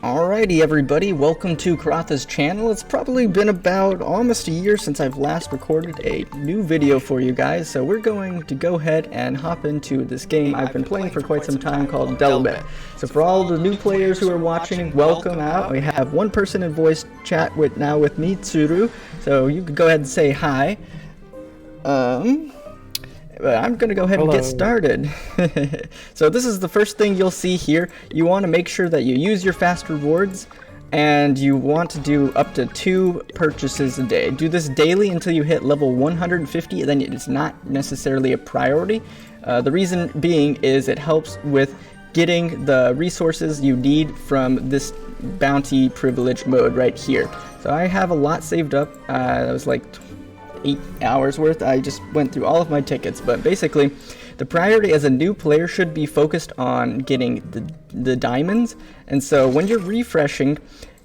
Alrighty everybody, welcome to Karatha's channel. It's probably been about almost a year since I've last recorded a new video for you guys, so we're going to go ahead and hop into this game I've been playing for quite some time called Adelamyth. So for all the new players who are watching, welcome out. We have one person in voice chat with me, Tsuru, so you can go ahead and say hi. But I'm going to go ahead and get started. So this is the first thing you'll see here. You want to make sure that you use your fast rewards, and you want to do up to 2 purchases a day. Do this daily until you hit level 150, then it's not necessarily a priority. The reason being is it helps with getting the resources you need from this bounty privilege mode right here. So I have a lot saved up. That was like 8 hours worth. I just went through all of my tickets, but basically the priority as a new player should be focused on getting the diamonds. And so when you're refreshing,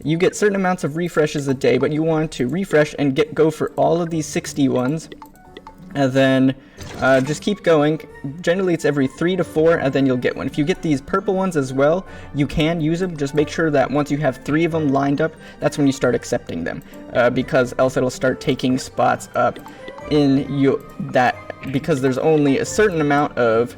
you get certain amounts of refreshes a day, but you want to refresh and go for all of these 60 ones, and then just keep going. Generally it's every 3 to 4, and then you'll get one. If you get these purple ones as well, you can use them. Just make sure that once you have 3 of them lined up, that's when you start accepting them, because else it'll start taking spots up in because there's only a certain amount of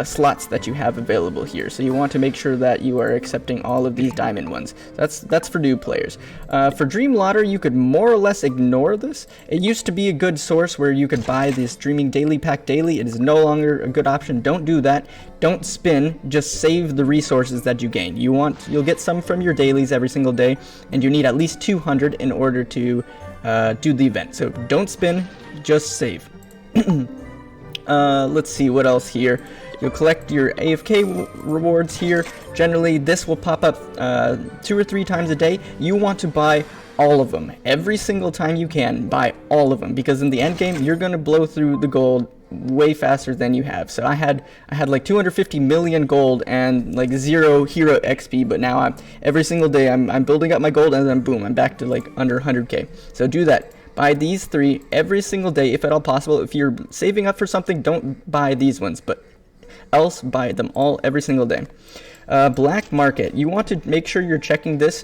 slots that you have available here. So you want to make sure that you are accepting all of these diamond ones. That's for new players. For Dream Lottery, you could more or less ignore this. It used to be a good source where you could buy this Dreaming Daily Pack daily. It is no longer a good option. Don't do that. Don't spin. Just save the resources that you gain. You'll get some from your dailies every single day, and you need at least 200 in order to do the event. So don't spin. Just save. Let's see what else here. You'll collect your AFK rewards here. Generally, this will pop up 2 or 3 times a day. You want to buy all of them. Every single time you can, buy all of them, because in the end game, you're going to blow through the gold way faster than you have. So I had like 250 million gold and like 0 hero XP, but now every single day I'm building up my gold, and then boom, I'm back to like under 100k. So do that. Buy these 3 every single day if at all possible. If you're saving up for something, don't buy these ones, but else buy them all every single day. Black market. You want to make sure you're checking this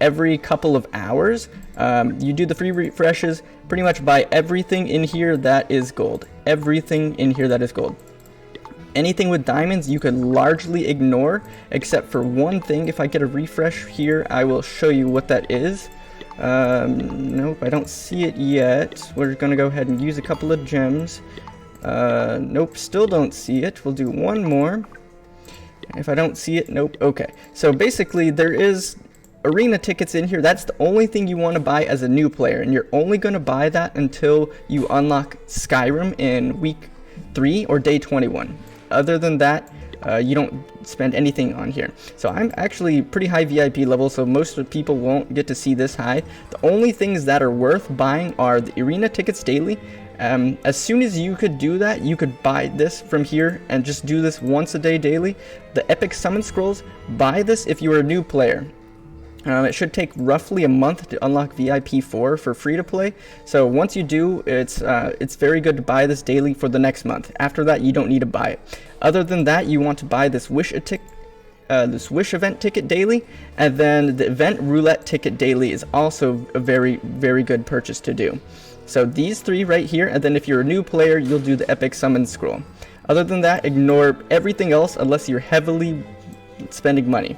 every couple of hours. You do the free refreshes, pretty much buy everything in here that is gold. Everything in here that is gold. Anything with diamonds you could largely ignore, except for one thing. If I get a refresh here, I will show you what that is. Nope, I don't see it yet. We're gonna go ahead and use a couple of gems. Nope, still don't see it. We'll do one more. If I don't see it, nope. Okay, so basically there is arena tickets in here. That's the only thing you want to buy as a new player, and you're only going to buy that until you unlock Skyrim in week 3 or day 21. Other than that, you don't spend anything on here. So I'm actually pretty high VIP level, so most of the people won't get to see this high. The only things that are worth buying are the arena tickets daily. As soon as you could do that, you could buy this from here and just do this once a day daily. The epic summon scrolls, buy this if you're a new player. It should take roughly a month to unlock VIP 4 for free to play. So once you do, it's very good to buy this daily for the next month. After that, you don't need to buy it. Other than that, you want to buy this wish event ticket daily, and then the event roulette ticket daily is also a very, very good purchase to do. So these 3 right here, and then if you're a new player, you'll do the epic summon scroll. Other than that, ignore everything else unless you're heavily spending money.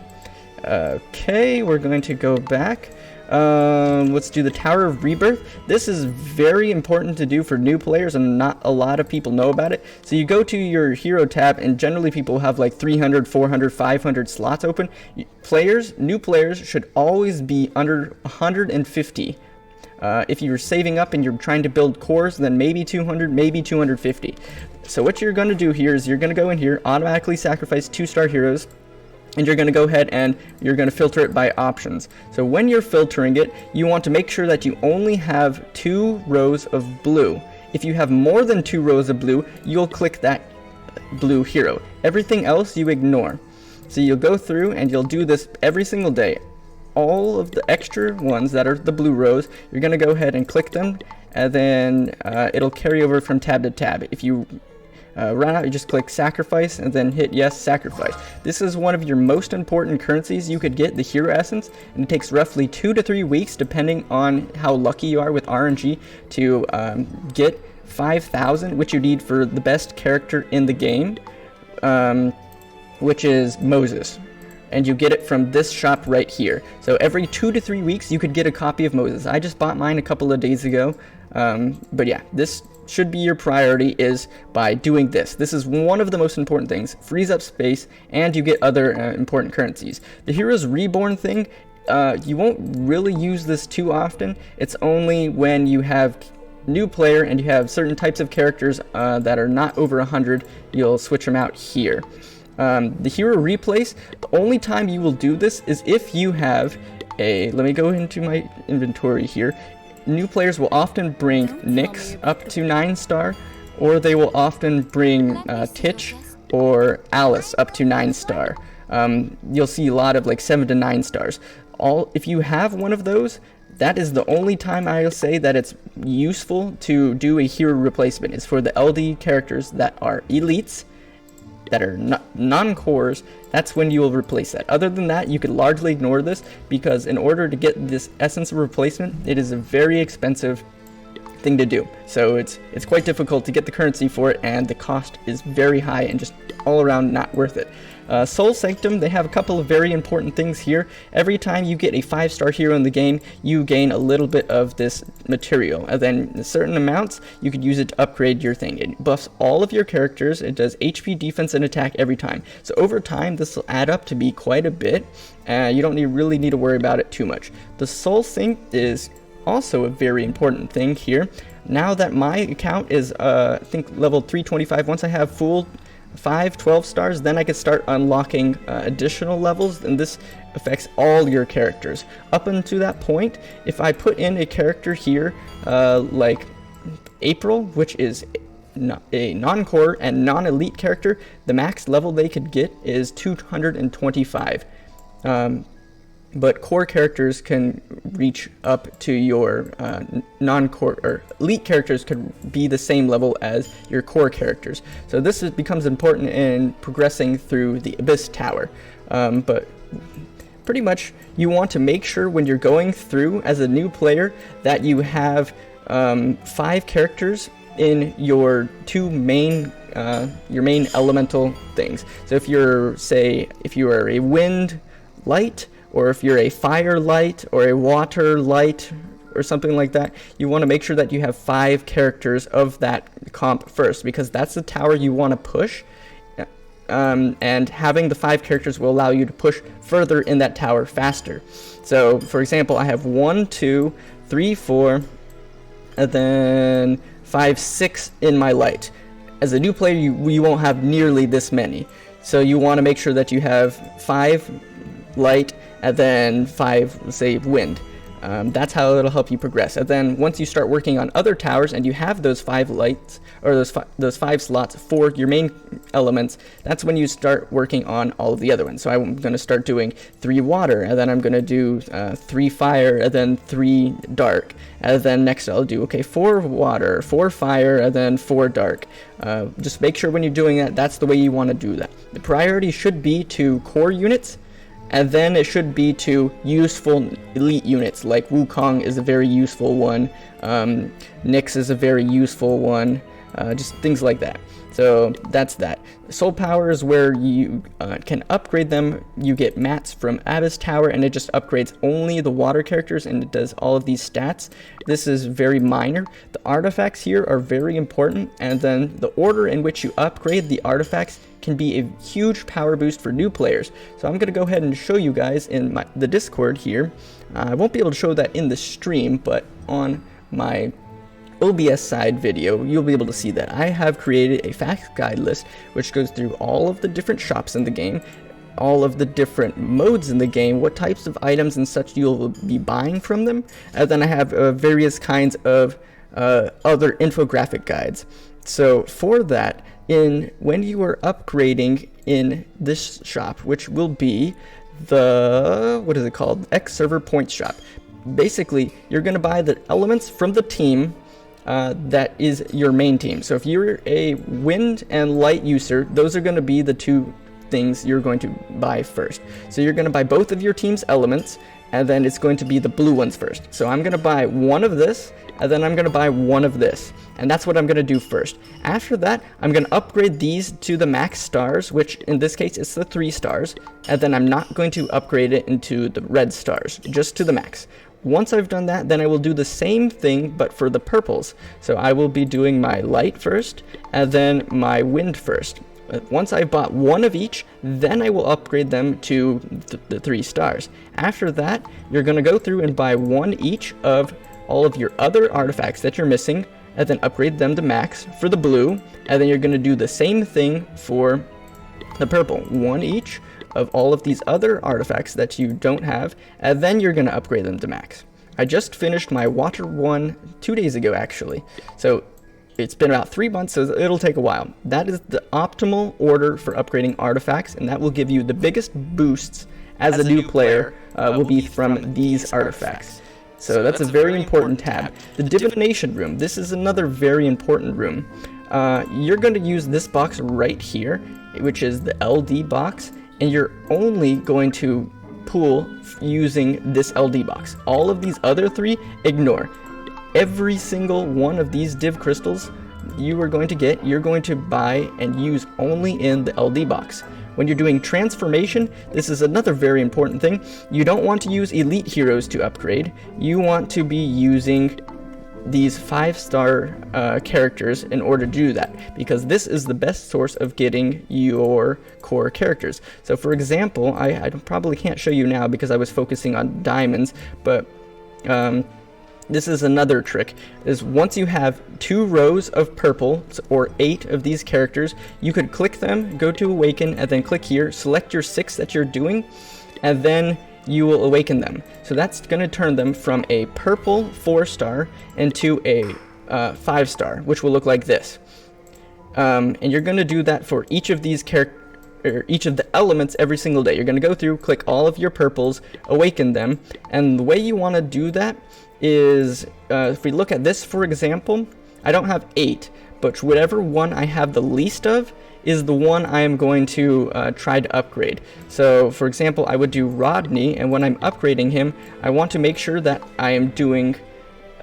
Okay, we're going to go back. Let's do the Tower of Rebirth. This is very important to do for new players, and not a lot of people know about it. So you go to your hero tab, and generally people have like 300, 400, 500 slots open. New players should always be under 150. If you're saving up and you're trying to build cores, then maybe 200, maybe 250. So what you're going to do here is you're going to go in here, automatically sacrifice 2-star heroes, and you're going to go ahead and you're going to filter it by options. So when you're filtering it, you want to make sure that you only have 2 rows of blue. If you have more than 2 rows of blue, you'll click that blue hero. Everything else you ignore. So you'll go through and you'll do this every single day. All of the extra ones that are the blue rows, you're going to go ahead and click them, and then it'll carry over from tab to tab. If you run out, you just click sacrifice and then hit yes, sacrifice. This is one of your most important currencies you could get, the hero essence, and it takes roughly 2 to 3 weeks depending on how lucky you are with RNG to get 5,000, which you need for the best character in the game, which is Moses. And you get it from this shop right here. So every 2 to 3 weeks you could get a copy of Moses. I just bought mine a couple of days ago. But yeah, this should be your priority, is by doing this. This is one of the most important things. Frees up space and you get other important currencies. The Heroes Reborn thing, you won't really use this too often. It's only when you have new player and you have certain types of characters that are not over 100, you'll switch them out here. The hero replace, the only time you will do this is if you have a, let me go into my inventory here. New players will often bring Nyx up to 9-star, or they will often bring Titch or Alice up to 9-star. You'll see a lot of like 7 to 9 stars. If you have one of those, that is the only time I'll say that it's useful to do a hero replacement, is for the LD characters that are elites, that are non-cores. That's when you will replace that. Other than that, you could largely ignore this, because in order to get this essence of replacement, it is a very expensive thing to do. So it's quite difficult to get the currency for it, and the cost is very high and just all around not worth it. Soul Sanctum, they have a couple of very important things here. Every time you get a 5-star hero in the game, you gain a little bit of this material, and then certain amounts you could use it to upgrade your thing. It buffs all of your characters. It does HP, defense, and attack every time. So over time, this will add up to be quite a bit. You don't really need to worry about it too much. The Soul Sync is also a very important thing here. Now that my account is I think level 325, once I have full 12 stars, then I can start unlocking additional levels, and this affects all your characters. Up until that point, if I put in a character here like April, which is a non-core and non-elite character, the max level they could get is 225. But core characters can reach up to your non-core, or elite characters could be the same level as your core characters. So this becomes important in progressing through the Abyss Tower. But pretty much you want to make sure when you're going through as a new player that you have 5 characters in your main elemental things. So if you are a wind light, or if you're a fire light or a water light or something like that, you want to make sure that you have 5 characters of that comp first, because that's the tower you want to push. And having the 5 characters will allow you to push further in that tower faster. So for example, I have 1, 2, 3, 4, and then 5, 6 in my light. As a new player, you won't have nearly this many. So you want to make sure that you have 5 light, and then 5, say, wind. That's how it'll help you progress. And then once you start working on other towers and you have those 5 lights, or those 5 slots for your main elements, that's when you start working on all of the other ones. So I'm going to start doing 3 water, and then I'm going to do 3 fire, and then 3 dark. And then next I'll do, 4 water, 4 fire, and then 4 dark. Just make sure when you're doing that, that's the way you want to do that. The priority should be to core units, and then it should be to useful elite units, like Wukong is a very useful one, Nyx is a very useful one, just things like that. So that's that. Soul Power is where you can upgrade them. You get mats from Abyss Tower, and it just upgrades only the water characters, and it does all of these stats. This is very minor. The artifacts here are very important, and then the order in which you upgrade the artifacts can be a huge power boost for new players. So I'm going to go ahead and show you guys in the Discord here. I won't be able to show that in the stream, but on my OBS side video, you'll be able to see that I have created a fact guide list which goes through all of the different shops in the game, all of the different modes in the game, what types of items and such you'll be buying from them, and then I have various kinds of other infographic guides. So for that, when you are upgrading in this shop, which will be the, what is it called, xServer points shop, basically you're going to buy the elements from the team, that is your main team. So if you're a wind and light user, those are going to be the two things you're going to buy first. So you're going to buy both of your team's elements, and then it's going to be the blue ones first. So I'm going to buy one of this, and then I'm going to buy one of this. And that's what I'm going to do first. After that, I'm going to upgrade these to the max stars, which in this case is the 3 stars. And then I'm not going to upgrade it into the red stars, just to the max. Once I've done that, then I will do the same thing, but for the purples. So I will be doing my light first, and then my wind first. Once I've bought one of each, then I will upgrade them to the 3 stars. After that, you're going to go through and buy one each of all of your other artifacts that you're missing, and then upgrade them to max for the blue, and then you're going to do the same thing for the purple. One each of all of these other artifacts that you don't have, and then you're going to upgrade them to max. I just finished my water one 2 days ago, actually. So it's been about 3 months, so it'll take a while. That is the optimal order for upgrading artifacts, and that will give you the biggest boosts as a new player will be from these artifacts. So that's a very important tab. The Divination Room, this is another very important room. You're going to use this box right here, which is the LD box, and you're only going to pool using this LD box. All of these other 3, ignore. Every single one of these div crystals you are going to get, you're going to buy and use only in the LD box. When you're doing transformation, this is another very important thing. You don't want to use elite heroes to upgrade. You want to be using these 5-star characters in order to do that, because this is the best source of getting your core characters. So for example, I probably can't show you now because I was focusing on diamonds, but this is another trick, is once you have 2 rows of purple, or 8 of these characters, you could click them, go to awaken, and then click here, select your 6 that you're doing, and then you will awaken them. So that's going to turn them from a purple 4-star into a 5-star, which will look like this. And you're going to do that for each of these each of the elements every single day. You're going to go through, click all of your purples, awaken them, and the way you want to do that is, if we look at this for example, I don't have 8, but whatever one I have the least of is the one I am going to try to upgrade. So for example, I would do Rodney, and when I'm upgrading him, I want to make sure that I am doing,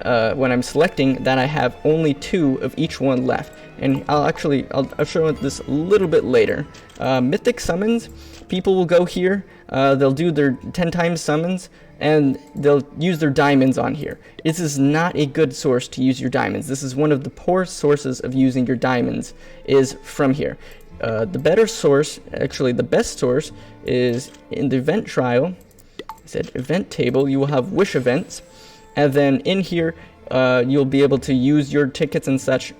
when I'm selecting, that I have only 2 of each one left. And I'll show this a little bit later. Mythic Summons, people will go here, they'll do their 10 times summons, and they'll use their diamonds on here. This is not a good source to use your diamonds. This is one of the poorest sources of using your diamonds, is from here. The better source, actually the best source, is in the event trial. I said event table, you will have wish events, and then in here you'll be able to use your tickets and such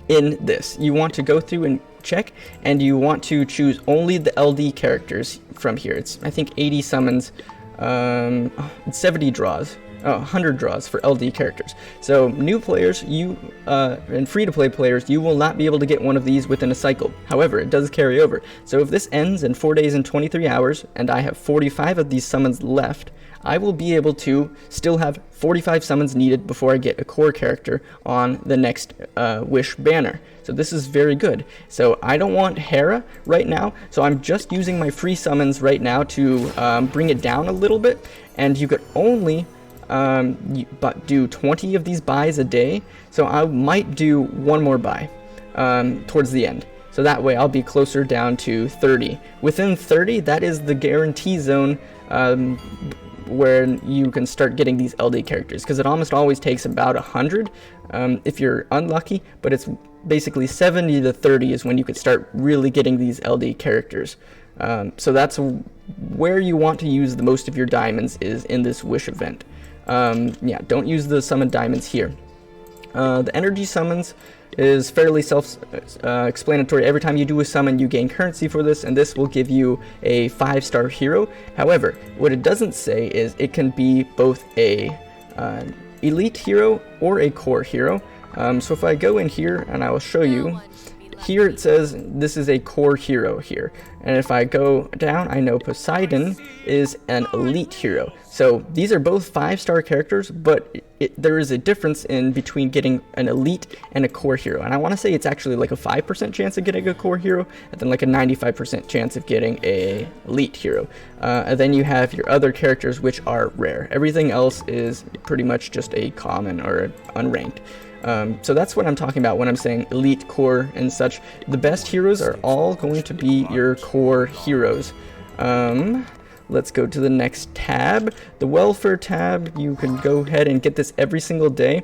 in this. You want to go through and check, and you want to choose only the LD characters from here. It's, I think, 80 summons, 70 draws, 100 draws for LD characters. So new players, and free-to-play players, you will not be able to get one of these within a cycle. However, it does carry over. So if this ends in 4 days and 23 hours, and I have 45 of these summons left, I will be able to still have 45 summons needed before I get a core character on the next Wish banner. So this is very good. So I don't want Hera right now, so I'm just using my free summons right now to bring it down a little bit, and you could only do 20 of these buys a day, so I might do one more buy towards the end. So that way I'll be closer down to 30. Within 30, that is the guarantee zone where you can start getting these LD characters, because it almost always takes about 100 if you're unlucky, but it's basically 70 to 30 is when you could start really getting these LD characters. So that's where you want to use the most of your diamonds, is in this wish event. Yeah, don't use the summon diamonds here. The energy summons is fairly self-explanatory. Every time you do a summon, you gain currency for this, and this will give you a 5-star hero. However, what it doesn't say is it can be both a elite hero or a core hero. So if I go in here and I will show you, here it says this is a core hero here, and if I go down, I know Poseidon is an elite hero. So these are both 5-star characters, but there is a difference in between getting an elite and a core hero, and I want to say it's actually like a 5% chance of getting a core hero, and then like a 95% chance of getting a elite hero. And then you have your other characters, which are rare. Everything else is pretty much just a common or unranked. So that's what I'm talking about when I'm saying elite, core, and such. The best heroes are all going to be your core heroes. Let's go to the next tab, the welfare tab. You can go ahead and get this every single day.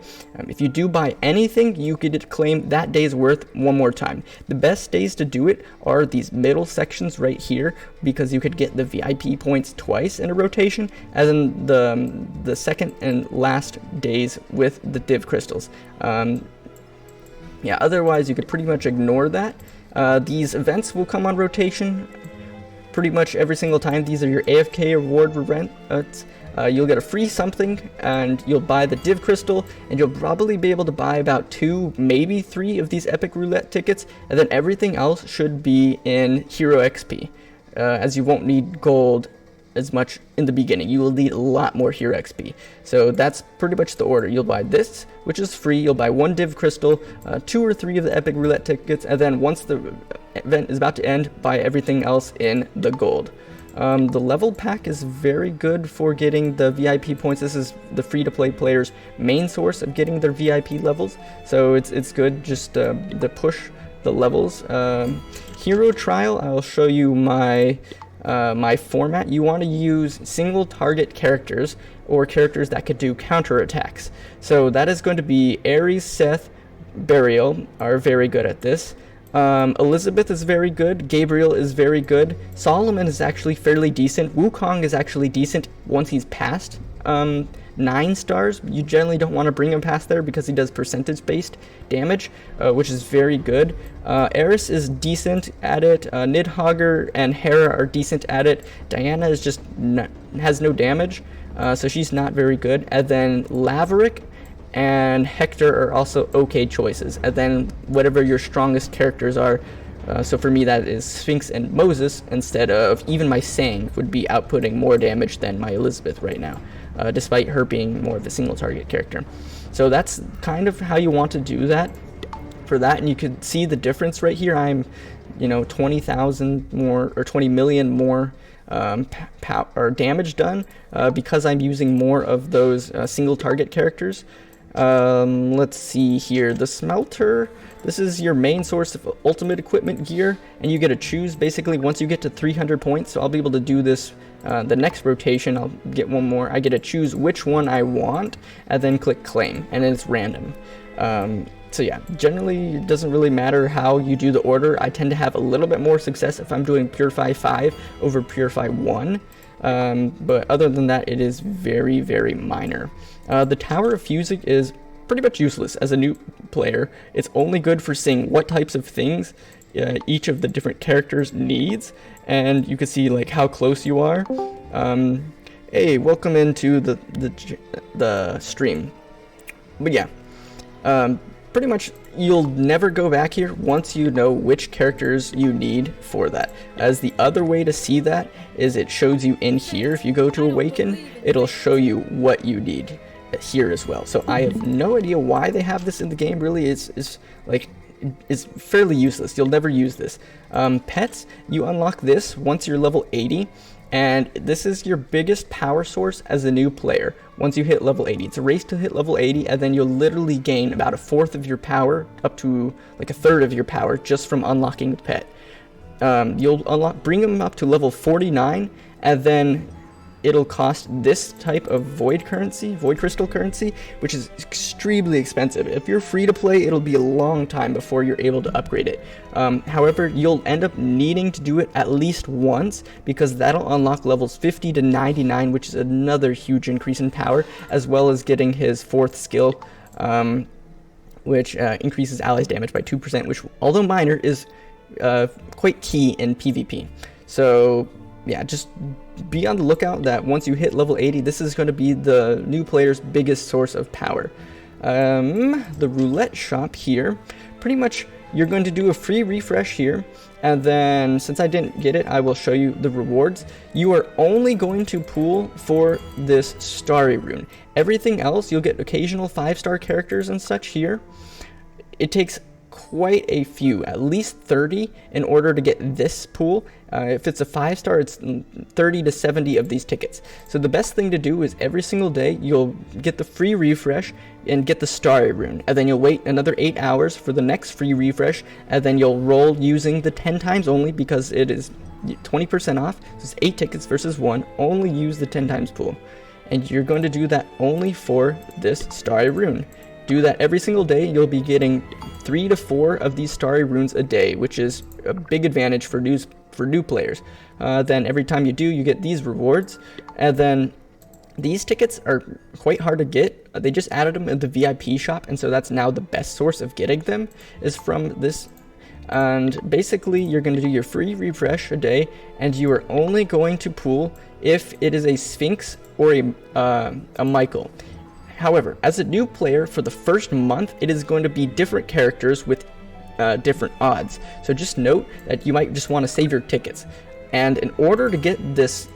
If you do buy anything, you could claim that day's worth one more time. The best days to do it are these middle sections right here, because you could get the VIP points twice in a rotation, as in the second and last days with the div crystals. Yeah, otherwise you could pretty much ignore that. These events will come on rotation pretty much every single time. These are your AFK reward events. You'll get a free something, and you'll buy the div crystal, and you'll probably be able to buy about 2, maybe 3 of these epic roulette tickets, and then everything else should be in hero XP, as you won't need gold as much in the beginning. You will need a lot more hero XP. So that's pretty much the order. You'll buy this, which is free. You'll buy 1 div crystal, 2 or 3 of the epic roulette tickets, and then once the event is about to end, buy everything else in the gold. The level pack is very good for getting the VIP points. This is the free-to-play player's main source of getting their VIP levels, so it's good just to push the levels. Hero trial, I'll show you my format. You want to use single target characters, or characters that could do counter attacks. So that is going to be Ares, Seth, Burial are very good at this. Elizabeth is very good. Gabriel is very good. Solomon is actually fairly decent. Wukong is actually decent once he's past 9 stars. You generally don't want to bring him past there because he does percentage-based damage, which is very good. Eris is decent at it. Nidhogger and Hera are decent at it. Diana is just has no damage, so she's not very good. And then Laverick and Hector are also okay choices. And then whatever your strongest characters are, so for me that is Sphinx and Moses, instead of even my Sang would be outputting more damage than my Elizabeth right now, despite her being more of a single target character. So that's kind of how you want to do that for that, and you could see the difference right here. I'm 20,000 more or 20 million more or damage done because I'm using more of those single target characters. Let's see here, the Smelter, this is your main source of ultimate equipment gear, and you get to choose basically once you get to 300 points. So I'll be able to do this the next rotation. I'll get one more. I get to choose which one I want and then click claim, and then it's random. So yeah, generally it doesn't really matter how you do the order. I tend to have a little bit more success if I'm doing Purify 5 over Purify 1. But other than that, it is very, very minor. The Tower of Fusing is pretty much useless as a new player. It's only good for seeing what types of things each of the different characters needs, and you can see like how close you are. Hey, welcome into the stream. But yeah, pretty much you'll never go back here once you know which characters you need for that. As the other way to see that is it shows you in here. If you go to Awaken, it'll show you what you need here as well. So I have no idea why they have this in the game. Really, it's fairly useless. You'll never use this. Pets, you unlock this once you're level 80. And this is your biggest power source as a new player once you hit level 80. It's a race to hit level 80, and then you'll literally gain about 1/4 of your power, up to like 1/3 of your power, just from unlocking the pet. You'll bring them up to level 49, and then it'll cost this type of void crystal currency, which is extremely expensive. If you're free to play, it'll be a long time before you're able to upgrade it. However, you'll end up needing to do it at least once, because that'll unlock levels 50 to 99, which is another huge increase in power, as well as getting his 4th skill, which increases allies damage by 2%, which, although minor, is quite key in PvP. So yeah, just be on the lookout that once you hit level 80, this is going to be the new player's biggest source of power. The roulette shop here, pretty much you're going to do a free refresh here, and then since I didn't get it, I will show you the rewards. You are only going to pool for this Starry Rune. Everything else, you'll get occasional 5-star characters and such here. It takes quite a few, at least 30, in order to get this pool. If it's a 5-star, it's 30 to 70 of these tickets. So the best thing to do is every single day you'll get the free refresh and get the Starry Rune, and then you'll wait another 8 hours for the next free refresh, and then you'll roll using the 10 times only, because it is 20% off. So it's 8 tickets versus 1. Only use the 10 times pool, and you're going to do that only for this Starry Rune. Do that every single day. You'll be getting 3 to 4 of these Starry Runes a day, which is a big advantage for new players. Then every time you do, you get these rewards, and then these tickets are quite hard to get. They just added them in the VIP shop, and so that's now the best source of getting them, is from this. And basically, you're going to do your free refresh a day, and you are only going to pool if it is a Sphinx or a Michael. However, as a new player, for the first month, it is going to be different characters with different odds. So just note that you might just want to save your tickets. And in order to get this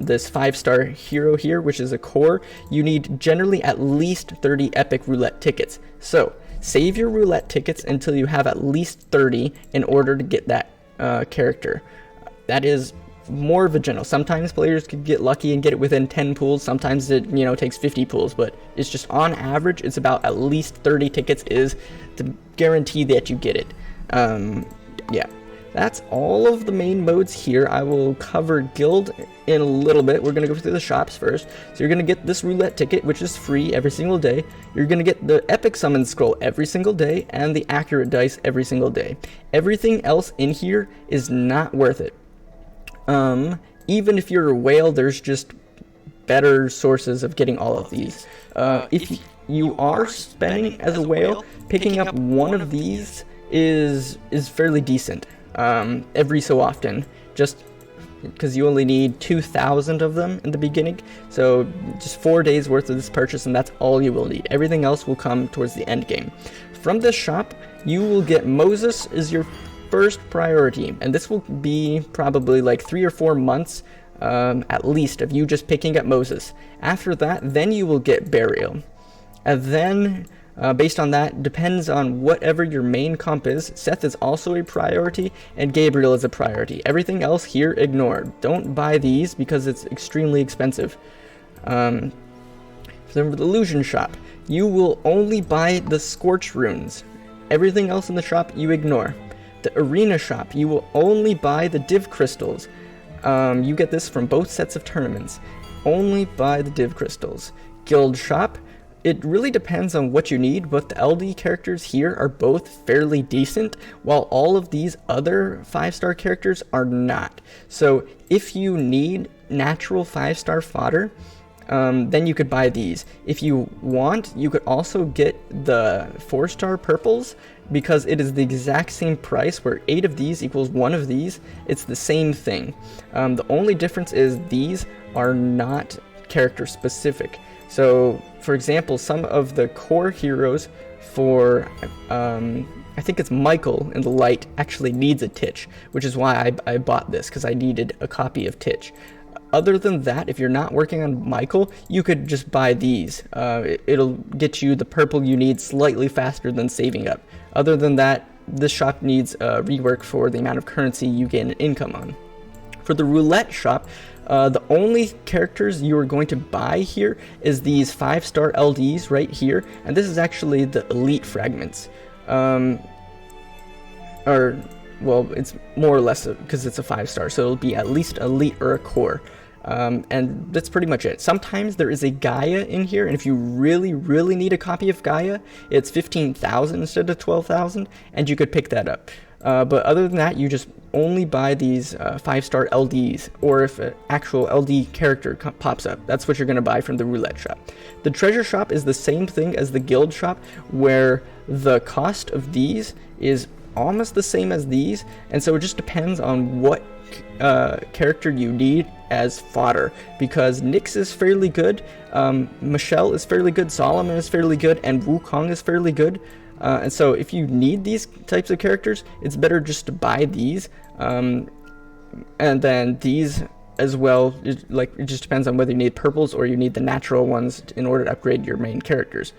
this 5-star hero here, which is a core, you need generally at least 30 epic roulette tickets. So save your roulette tickets until you have at least 30 in order to get that character. That is more of a general. Sometimes players could get lucky and get it within 10 pools. Sometimes it, takes 50 pools, but it's just on average, it's about at least 30 tickets is to guarantee that you get it. Yeah, that's all of the main modes here. I will cover guild in a little bit. We're going to go through the shops first. So you're going to get this roulette ticket, which is free every single day. You're going to get the epic summon scroll every single day and the accurate dice every single day. Everything else in here is not worth it. Even if you're a whale, there's just better sources of getting all of these. If you are spending as a whale, picking up one of these is fairly decent every so often, just because you only need 2,000 of them in the beginning. So just 4 days worth of this purchase, and that's all you will need. Everything else will come towards the end game. From this shop, you will get Moses is your first priority, and this will be probably like 3 or 4 months at least of you just picking up Moses. After that, then you will get Burial, and then based on that, depends on whatever your main comp is. Seth is also a priority, and Gabriel is a priority. Everything else here, ignore. Don't buy these because it's extremely expensive. For the Illusion shop, you will only buy the Scorch runes. Everything else in the shop you ignore. The Arena shop, you will only buy the Div crystals. You get this from both sets of tournaments. Only buy the Div crystals. Guild shop, it really depends on what you need, but the LD characters here are both fairly decent, while all of these other 5-star characters are not. So if you need natural 5-star fodder, then you could buy these. If you want, you could also get the 4-star purples, because it is the exact same price, where 8 of these equals 1 of these. It's the same thing. The only difference is these are not character specific. So for example, some of the core heroes for I think it's Michael in the light actually needs a Titch, which is why I bought this, because I needed a copy of Titch. Other than that, if you're not working on Michael, you could just buy these. It'll get you the purple you need slightly faster than saving up. Other than that, this shop needs rework for the amount of currency you gain an income on. For the Roulette shop, the only characters you are going to buy here is these 5-star LDs right here, and this is actually the elite fragments. Well, it's more or less because it's a 5-star, so it'll be at least elite or a core. And that's pretty much it. Sometimes there is a Gaia in here, and if you really, really need a copy of Gaia, it's 15,000 instead of 12,000, and you could pick that up. But other than that, you just only buy these 5-star LDs, or if an actual LD character pops up, that's what you're going to buy from the Roulette shop. The treasure shop is the same thing as the guild shop, where the cost of these is almost the same as these, and so it just depends on what character you need as fodder, because Nyx is fairly good, Michelle is fairly good, Solomon is fairly good, and Wukong is fairly good. And so if you need these types of characters, it's better just to buy these, and then these as well. It just depends on whether you need purples or you need the natural ones in order to upgrade your main characters.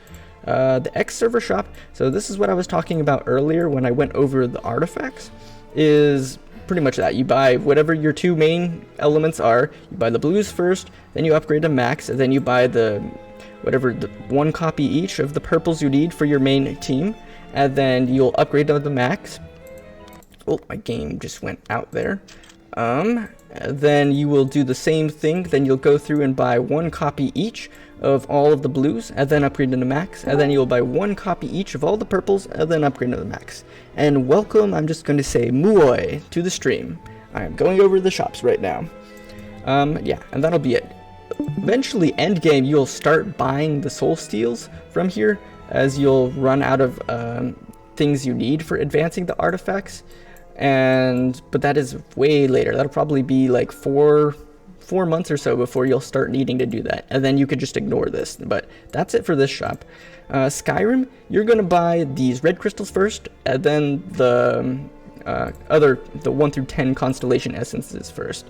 The xServer shop, so this is what I was talking about earlier when I went over the artifacts, is pretty much that. You buy whatever your 2 main elements are. You buy the blues first, then you upgrade to max, and then you buy the 1 copy each of the purples you need for your main team, and then you'll upgrade to the max. Oh, my game just went out there. Then you will do the same thing. Then you'll go through and buy 1 copy each of all of the blues, and then upgrade to the max, and then you'll buy 1 copy each of all the purples, and then upgrade to the max. And welcome, I'm just going to say muoi to the stream. I am going over the shops right now. Yeah, and that'll be it. Eventually, end game, you'll start buying the soul steals from here, as you'll run out of things you need for advancing the artifacts. But that is way later. That'll probably be like 4 months or so before you'll start needing to do that, and then you could just ignore this. But that's it for this shop. Skyrim, you're gonna buy these red crystals first, and then the 1 through 10 constellation essences first.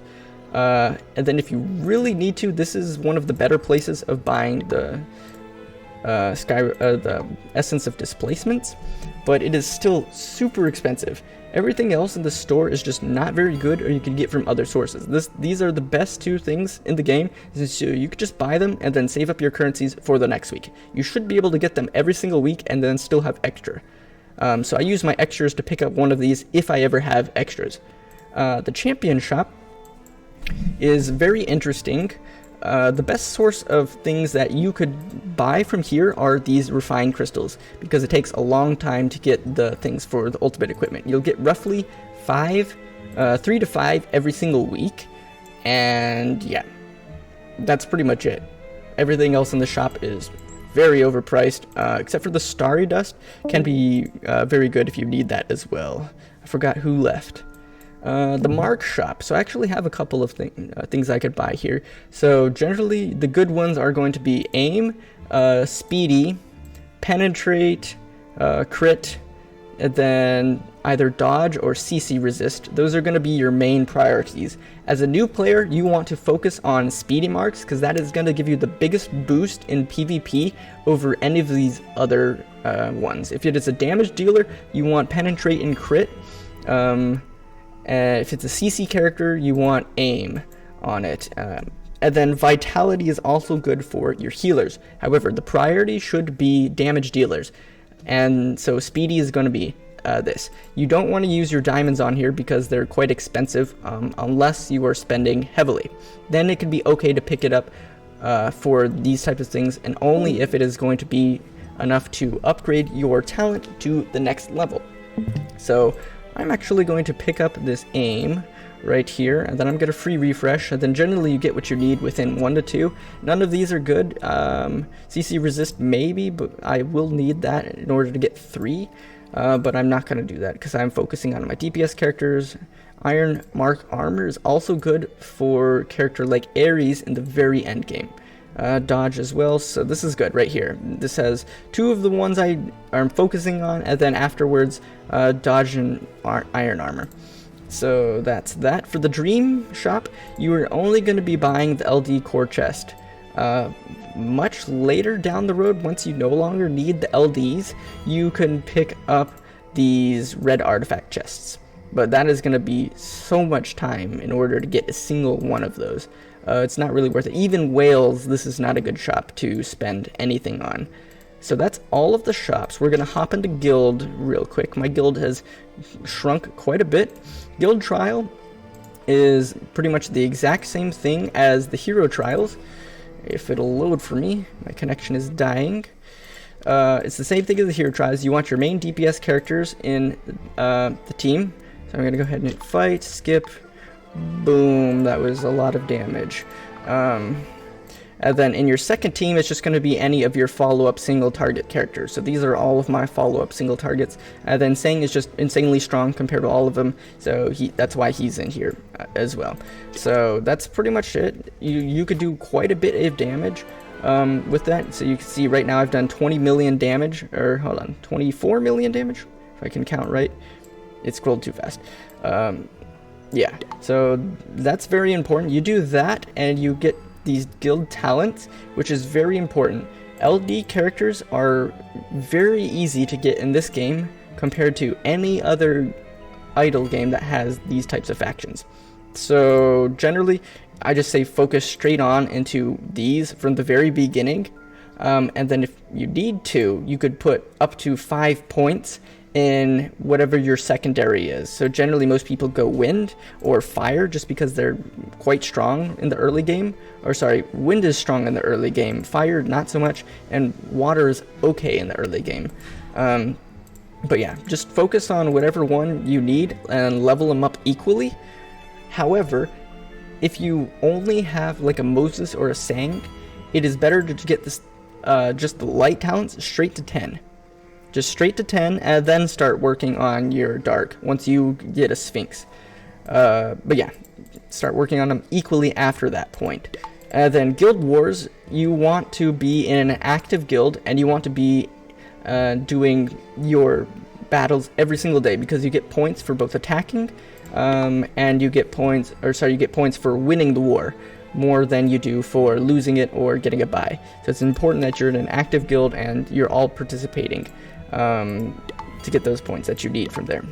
And then if you really need to, this is one of the better places of buying the the essence of displacements, but it is still super expensive. Everything else in the store is just not very good, or you can get from other sources. These are the best 2 things in the game, so you could just buy them and then save up your currencies for the next week. You should be able to get them every single week and then still have extra. So I use my extras to pick up one of these if I ever have extras. The champion shop is very interesting. The best source of things that you could buy from here are these refined crystals, because it takes a long time to get the things for the ultimate equipment. You'll get roughly 3 to 5 every single week, and yeah, that's pretty much it. Everything else in the shop is very overpriced, except for the starry dust can be very good if you need that as well. I forgot who left. The mark shop. So I actually have a couple of things I could buy here. So generally the good ones are going to be aim, speedy, penetrate, crit, and then either dodge or CC resist. Those are going to be your main priorities. As a new player, you want to focus on speedy marks, because that is going to give you the biggest boost in PvP over any of these other ones. If it is a damage dealer, you want penetrate and crit. If it's a CC character, you want aim on it. And then vitality is also good for your healers. However, the priority should be damage dealers. And so speedy is going to be this. You don't want to use your diamonds on here because they're quite expensive unless you are spending heavily. Then it could be okay to pick it up for these types of things, and only if it is going to be enough to upgrade your talent to the next level. So I'm actually going to pick up this aim right here, and then I'm going to free refresh, and then generally you get what you need within 1 to 2. None of these are good. CC resist maybe, but I will need that in order to get 3, but I'm not going to do that because I'm focusing on my DPS characters. Iron Mark Armor is also good for a character like Ares in the very end game. Dodge as well, so this is good right here. This has 2 of the ones I am focusing on, and then afterwards dodge and iron armor. So that's that. For the dream shop, you are only going to be buying the LD core chest. Much later down the road, once you no longer need the LDs, you can pick up these red artifact chests, but that is going to be so much time in order to get a single one of those. It's not really worth it. Even Wales, this is not a good shop to spend anything on. So that's all of the shops. We're going to hop into guild real quick. My guild has shrunk quite a bit. Guild trial is pretty much the exact same thing as the hero trials. If it'll load for me, my connection is dying. It's the same thing as the hero trials. You want your main DPS characters in the team. So I'm going to go ahead and hit fight, skip. Boom, that was a lot of damage. And then in your second team, it's just going to be any of your follow-up single target characters. So these are all of my follow-up single targets. And then Sang is just insanely strong compared to all of them, so that's why he's in here as well. So that's pretty much it. You could do quite a bit of damage with that. So you can see right now I've done 20 million damage, or hold on, 24 million damage, if I can count right. It scrolled too fast. Yeah, so that's very important. You do that and you get these guild talents, which is very important. LD characters are very easy to get in this game compared to any other idle game that has these types of factions. So generally, I just say focus straight on into these from the very beginning, and then if you need to, you could put up to 5 points in whatever your secondary is. So generally most people go wind or fire just because they're quite strong in the early game. Or sorry, wind is strong in the early game, fire not so much, and water is okay in the early game. But yeah, just focus on whatever one you need and level them up equally. However, if you only have like a Moses or a Sang, it is better to get this just the light talents straight to 10. Just straight to 10, and then start working on your dark once you get a Sphinx. But yeah, start working on them equally after that point. And then Guild Wars, you want to be in an active guild, and you want to be doing your battles every single day, because you get points for both attacking, and you get points, you get points for winning the war, more than you do for losing it or getting a bye. So it's important that you're in an active guild and you're all participating to get those points that you need from there.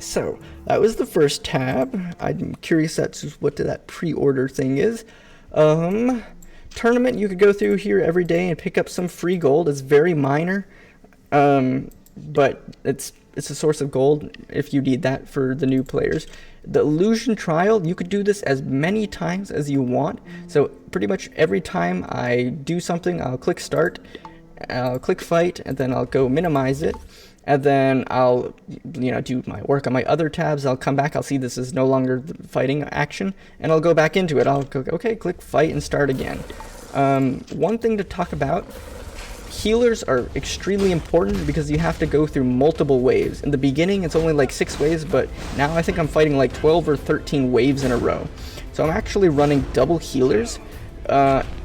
So that was the first tab. I'm curious as to what that pre-order thing is. Tournament, you could go through here every day and pick up some free gold. It's very minor, but it's a source of gold if you need that for the new players. The illusion trial, you could do this as many times as you want. So pretty much every time I do something, I'll click start, I'll click fight, and then I'll go minimize it, and then I'll do my work on my other tabs. I'll come back, I'll see this is no longer the fighting action, and I'll go back into it. I'll go, okay, click fight and start again. One thing to talk about, healers are extremely important because you have to go through multiple waves. In the beginning it's only like 6 waves, but now I think I'm fighting like 12 or 13 waves in a row. So I'm actually running double healers.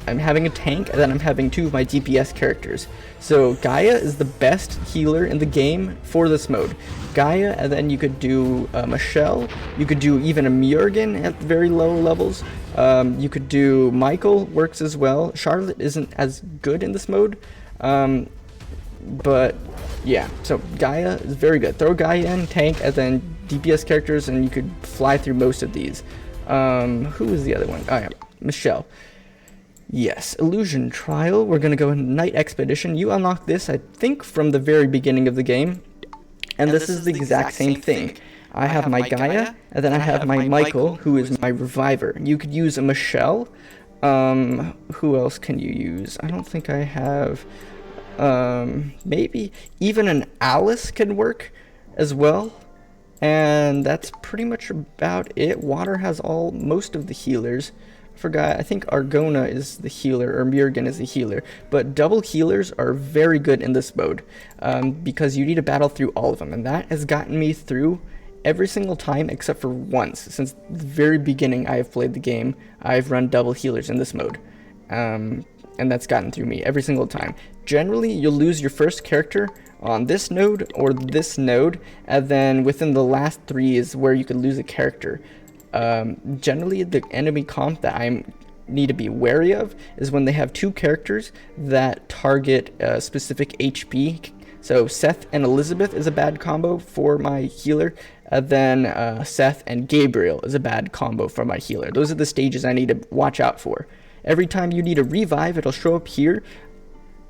I'm having a tank, and then I'm having 2 of my DPS characters. So Gaia is the best healer in the game for this mode. Gaia, and then you could do Michelle, you could do even a Mjorgen at very low levels. You could do Michael, works as well. Charlotte isn't as good in this mode, but yeah, so Gaia is very good. Throw Gaia in, tank, and then DPS characters, and you could fly through most of these. Who is the other one? Oh yeah, Michelle. Yes, Illusion Trial. We're going to go in Night Expedition. You unlock this, I think, from the very beginning of the game. And this is the exact same thing. I have my Gaia, and then I have my Michael, who is my Reviver. You could use a Michelle. Who else can you use? I don't think I have... maybe even an Alice can work as well. And that's pretty much about it. Water has most of the healers. I think Argona is the healer, or Mjorgen is the healer, but double healers are very good in this mode, because you need to battle through all of them, and that has gotten me through every single time except for once. Since the very beginning I have played the game, I've run double healers in this mode, and that's gotten through me every single time. Generally, you'll lose your first character on this node or this node, and then within the last 3 is where you could lose a character. Generally, the enemy comp that I need to be wary of is when they have 2 characters that target specific HP. So Seth and Elizabeth is a bad combo for my healer, and then Seth and Gabriel is a bad combo for my healer. Those are the stages I need to watch out for. Every time you need a revive, it'll show up here,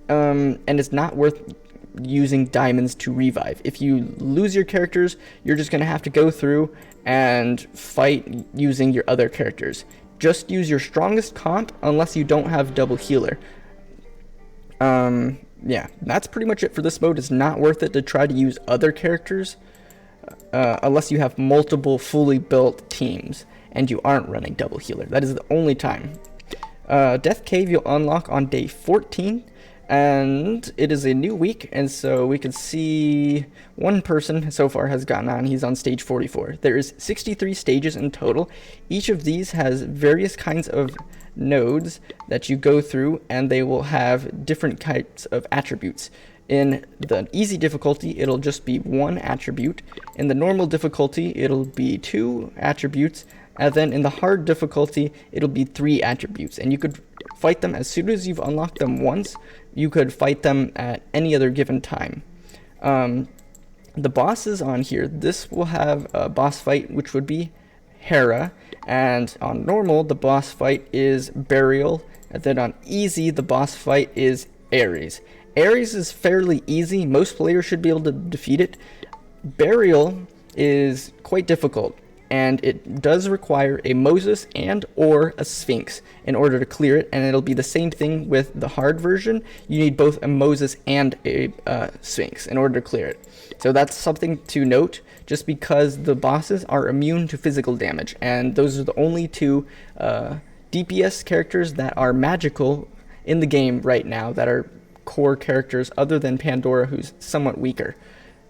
and it's not worth using diamonds to revive. If you lose your characters, you're just going to have to go through and fight using your other characters. Just use your strongest comp unless you don't have double healer. Yeah, that's pretty much it for this mode. It's not worth it to try to use other characters unless you have multiple fully built teams and you aren't running double healer. That is the only time. Death Cave you'll unlock on day 14. And it is a new week, and so we can see one person so far has gotten on. He's on stage 44. There is 63 stages in total. Each of these has various kinds of nodes that you go through, and they will have different types of attributes. In the easy difficulty, it'll just be one attribute. In the normal difficulty, it'll be 2 attributes. And then in the hard difficulty, it'll be 3 attributes. And you could fight them as soon as you've unlocked them once. You could fight them at any other given time. The bosses on here, this will have a boss fight, which would be Hera. And on normal, the boss fight is Burial. And then on easy, the boss fight is Ares. Ares is fairly easy. Most players should be able to defeat it. Burial is quite difficult, and it does require a Moses and or a Sphinx in order to clear it, and it'll be the same thing with the hard version. You need both a Moses and a Sphinx in order to clear it. So that's something to note, just because the bosses are immune to physical damage, and those are the only 2 DPS characters that are magical in the game right now, that are core characters other than Pandora, who's somewhat weaker.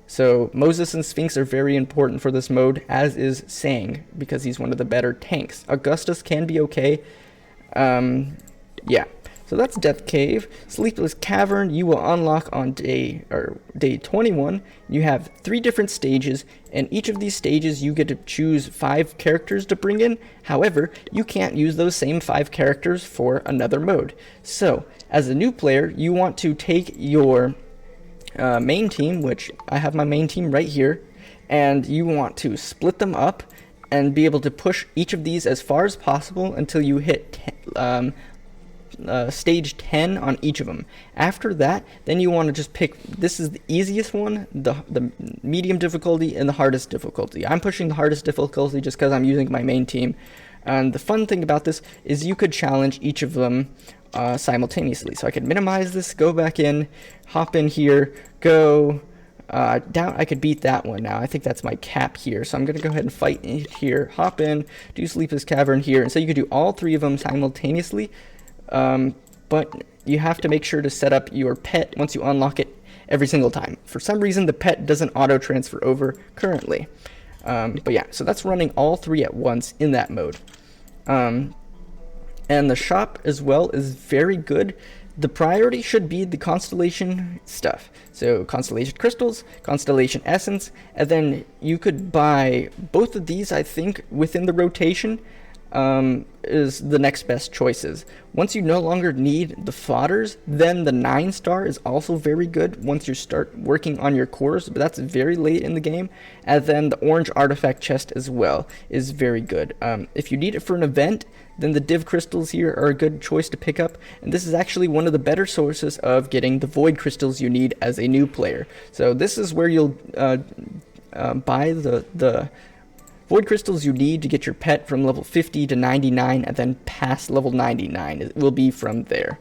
So Moses and Sphinx are very important for this mode, as is Sang, because he's one of the better tanks. Augustus can be okay. Yeah. So that's Death Cave. Sleepless Cavern, you will unlock on day 21. You have 3 different stages, and each of these stages you get to choose 5 characters to bring in. However, you can't use those same 5 characters for another mode. So, as a new player, you want to take your main team, which I have my main team right here, and you want to split them up and be able to push each of these as far as possible until you hit stage 10 on each of them. After that, then you want to just pick, this is the easiest one, the medium difficulty, and the hardest difficulty. I'm pushing the hardest difficulty just because I'm using my main team. And the fun thing about this is you could challenge each of them simultaneously. So I could minimize this, go back in, hop in here, go down. I could beat that one now. I think that's my cap here. So I'm going to go ahead and fight it here, hop in, do Sleepless Cavern here. And so you could do all 3 of them simultaneously. But you have to make sure to set up your pet once you unlock it every single time. For some reason, the pet doesn't auto-transfer over currently. But yeah, so that's running all 3 at once in that mode. And the shop as well is very good. The priority should be the Constellation stuff. So Constellation Crystals, Constellation Essence, and then you could buy both of these, I think, within the rotation. Is the next best choices. Once you no longer need the fodders, then the 9-star is also very good once you start working on your cores, but that's very late in the game. And then the orange artifact chest as well is very good. If you need it for an event, then the div crystals here are a good choice to pick up, and this is actually one of the better sources of getting the void crystals you need as a new player. So this is where you'll buy the void crystals you need to get your pet from level 50 to 99, and then past level 99. It will be from there.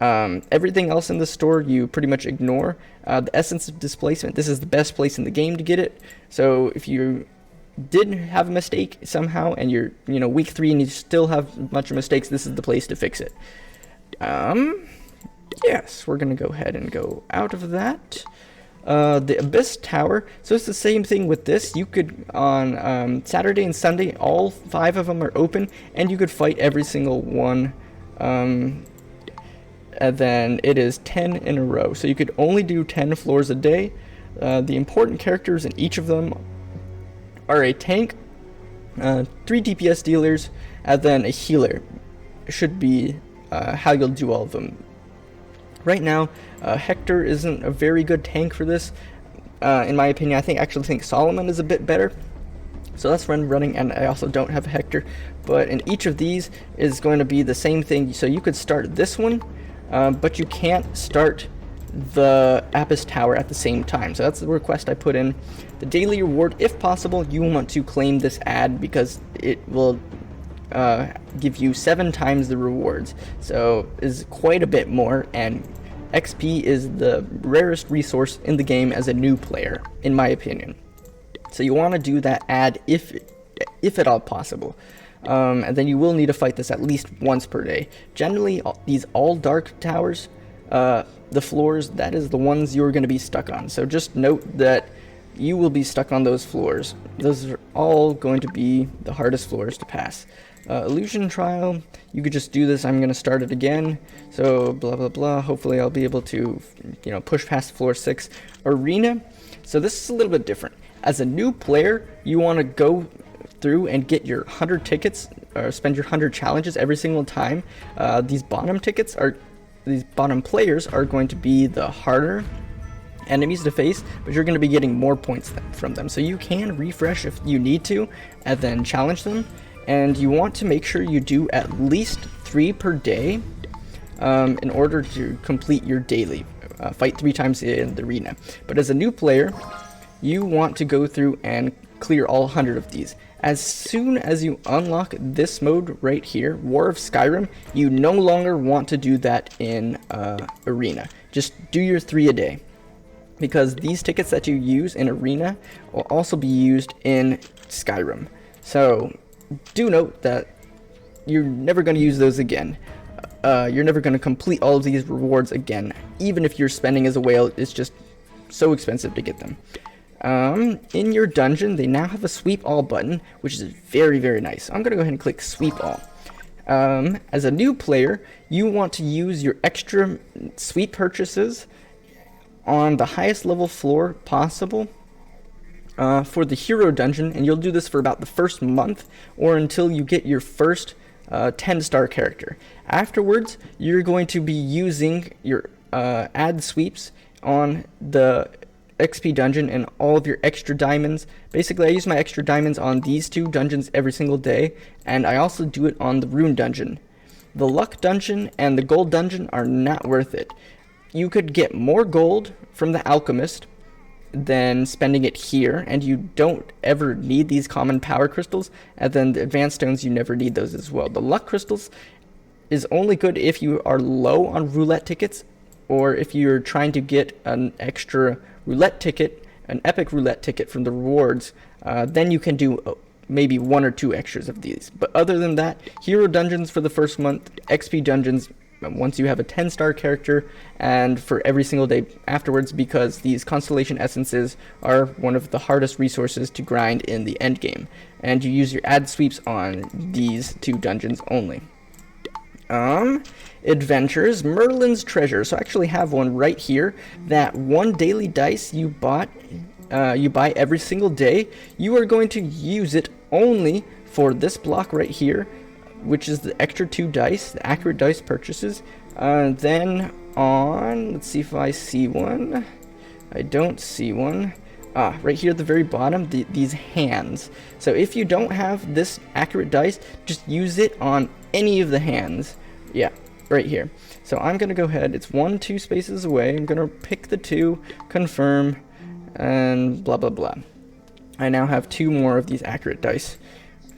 Everything else in the store you pretty much ignore. The Essence of Displacement, this is the best place in the game to get it. So if you did have a mistake somehow and you're week 3 and you still have a bunch of mistakes, this is the place to fix it. Yes, we're gonna go ahead and go out of that. The Abyss Tower, so it's the same thing with this. You could, on Saturday and Sunday, all 5 of them are open, and you could fight every single one. And then it is 10 in a row, so you could only do 10 floors a day. The important characters in each of them are a tank, 3 DPS dealers, and then a healer. Should be how you'll do all of them. Right now, Hector isn't a very good tank for this. In my opinion, I actually think Solomon is a bit better. So that's running, and I also don't have a Hector. But in each of these is going to be the same thing. So you could start this one, but you can't start the Abyss Tower at the same time. So that's the request I put in. The daily reward, if possible, you want to claim this ad because it will give you 7 times the rewards, so is quite a bit more, and XP is the rarest resource in the game as a new player, in my opinion. So you want to do that ad if at all possible, and then you will need to fight this at least once per day. Generally, these all dark towers the floors, that is the ones you're going to be stuck on. So just note that you will be stuck on those floors. Those are all going to be the hardest floors to pass. Illusion Trial, you could just do this. I'm going to start it again. So blah, blah, blah. Hopefully I'll be able to, push past floor 6. Arena, so this is a little bit different. As a new player, you want to go through and get your 100 tickets, or spend your 100 challenges every single time. These bottom players are going to be the harder enemies to face, but you're going to be getting more points from them. So you can refresh if you need to, and then challenge them. And you want to make sure you do at least 3 per day in order to complete your daily. Fight 3 times in the arena. But as a new player, you want to go through and clear all 100 of these. As soon as you unlock this mode right here, War of Skyrim, you no longer want to do that in arena. Just do your 3 a day, because these tickets that you use in arena will also be used in Skyrim. So do note that you're never going to use those again. You're never going to complete all of these rewards again, even if you're spending as a whale. It's just so expensive to get them. In your dungeon, they now have a sweep all button, which is very, very nice. I'm going to go ahead and click sweep all. As a new player, you want to use your extra sweep purchases on the highest level floor possible for the hero dungeon, and you'll do this for about the first month or until you get your first 10-star character. Afterwards, you're going to be using your ad sweeps on the XP dungeon and all of your extra diamonds. Basically, I use my extra diamonds on these 2 dungeons every single day, and I also do it on the rune dungeon. The luck dungeon and the gold dungeon are not worth it. You could get more gold from the alchemist than spending it here, and you don't ever need these common power crystals, and then the advanced stones, you never need those as well. The luck crystals is only good if you are low on roulette tickets, or if you're trying to get an extra roulette ticket, an epic roulette ticket from the rewards, then you can do maybe 1 or 2 extras of these. But other than that, hero dungeons for the first month, XP dungeons once you have a 10-star character, and for every single day afterwards, because these constellation essences are one of the hardest resources to grind in the end game, and you use your ad sweeps on these 2 dungeons only. Adventures, Merlin's treasure. So I actually have one right here. That 1 daily dice you buy every single day, you are going to use it only for this block right here, which is the extra 2 dice, the accurate dice purchases. Then on, let's see if I see one. I don't see one. Right here at the very bottom, these hands. So if you don't have this accurate dice, just use it on any of the hands. Yeah, right here. So I'm going to go ahead, it's 1, 2 spaces away. I'm going to pick the 2, confirm, and blah, blah, blah. I now have 2 more of these accurate dice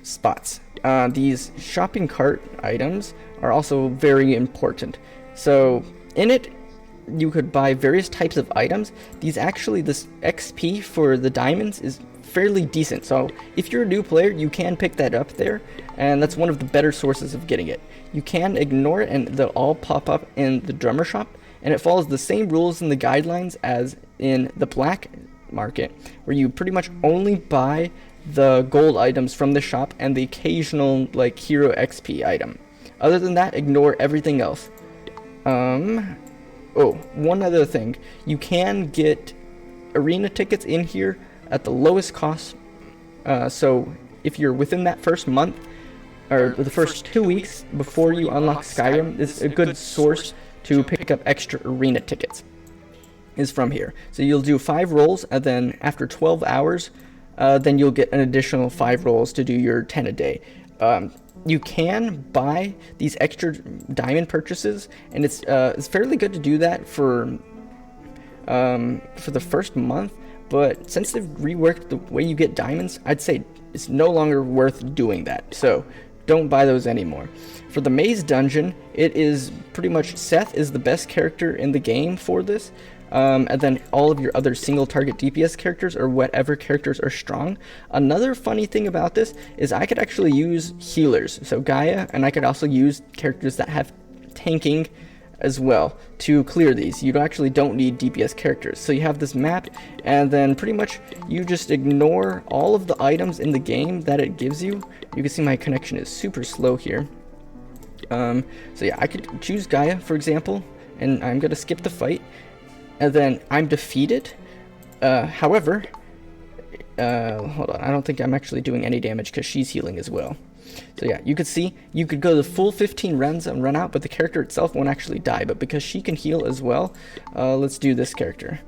spots. These shopping cart items are also very important. So in it, you could buy various types of items. This XP for the diamonds is fairly decent. So if you're a new player, you can pick that up there, and that's one of the better sources of getting it. You can ignore it, and they'll all pop up in the drummer shop, and it follows the same rules and the guidelines as in the black market, where you pretty much only buy the gold items from the shop and the occasional like hero XP item. Other than that, ignore everything else. One other thing, you can get arena tickets in here at the lowest cost. So if you're within that first month, or the first 2 weeks before you unlock Skyrim, is a good source to pick up extra arena tickets, is from here. So you'll do 5 rolls, and then after 12 hours, then you'll get an additional 5 rolls to do your 10 a day. You can buy these extra diamond purchases, and it's fairly good to do that for the first month. But since they've reworked the way you get diamonds, I'd say it's no longer worth doing that. So don't buy those anymore. For the maze dungeon, it is pretty much Seth is the best character in the game for this. And then all of your other single target DPS characters or whatever characters are strong. Another funny thing about this is I could actually use healers, so Gaia, and I could also use characters that have tanking as well to clear these. You actually don't need DPS characters. So you have this mapped, and then pretty much you just ignore all of the items in the game that it gives you. You can see my connection is super slow here. So yeah, I could choose Gaia, for example, and I'm going to skip the fight, and then I'm defeated. However, hold on, I don't think I'm actually doing any damage because she's healing as well. So yeah, you could see, you could go the full 15 runs and run out, but the character itself won't actually die. But because she can heal as well, let's do this character.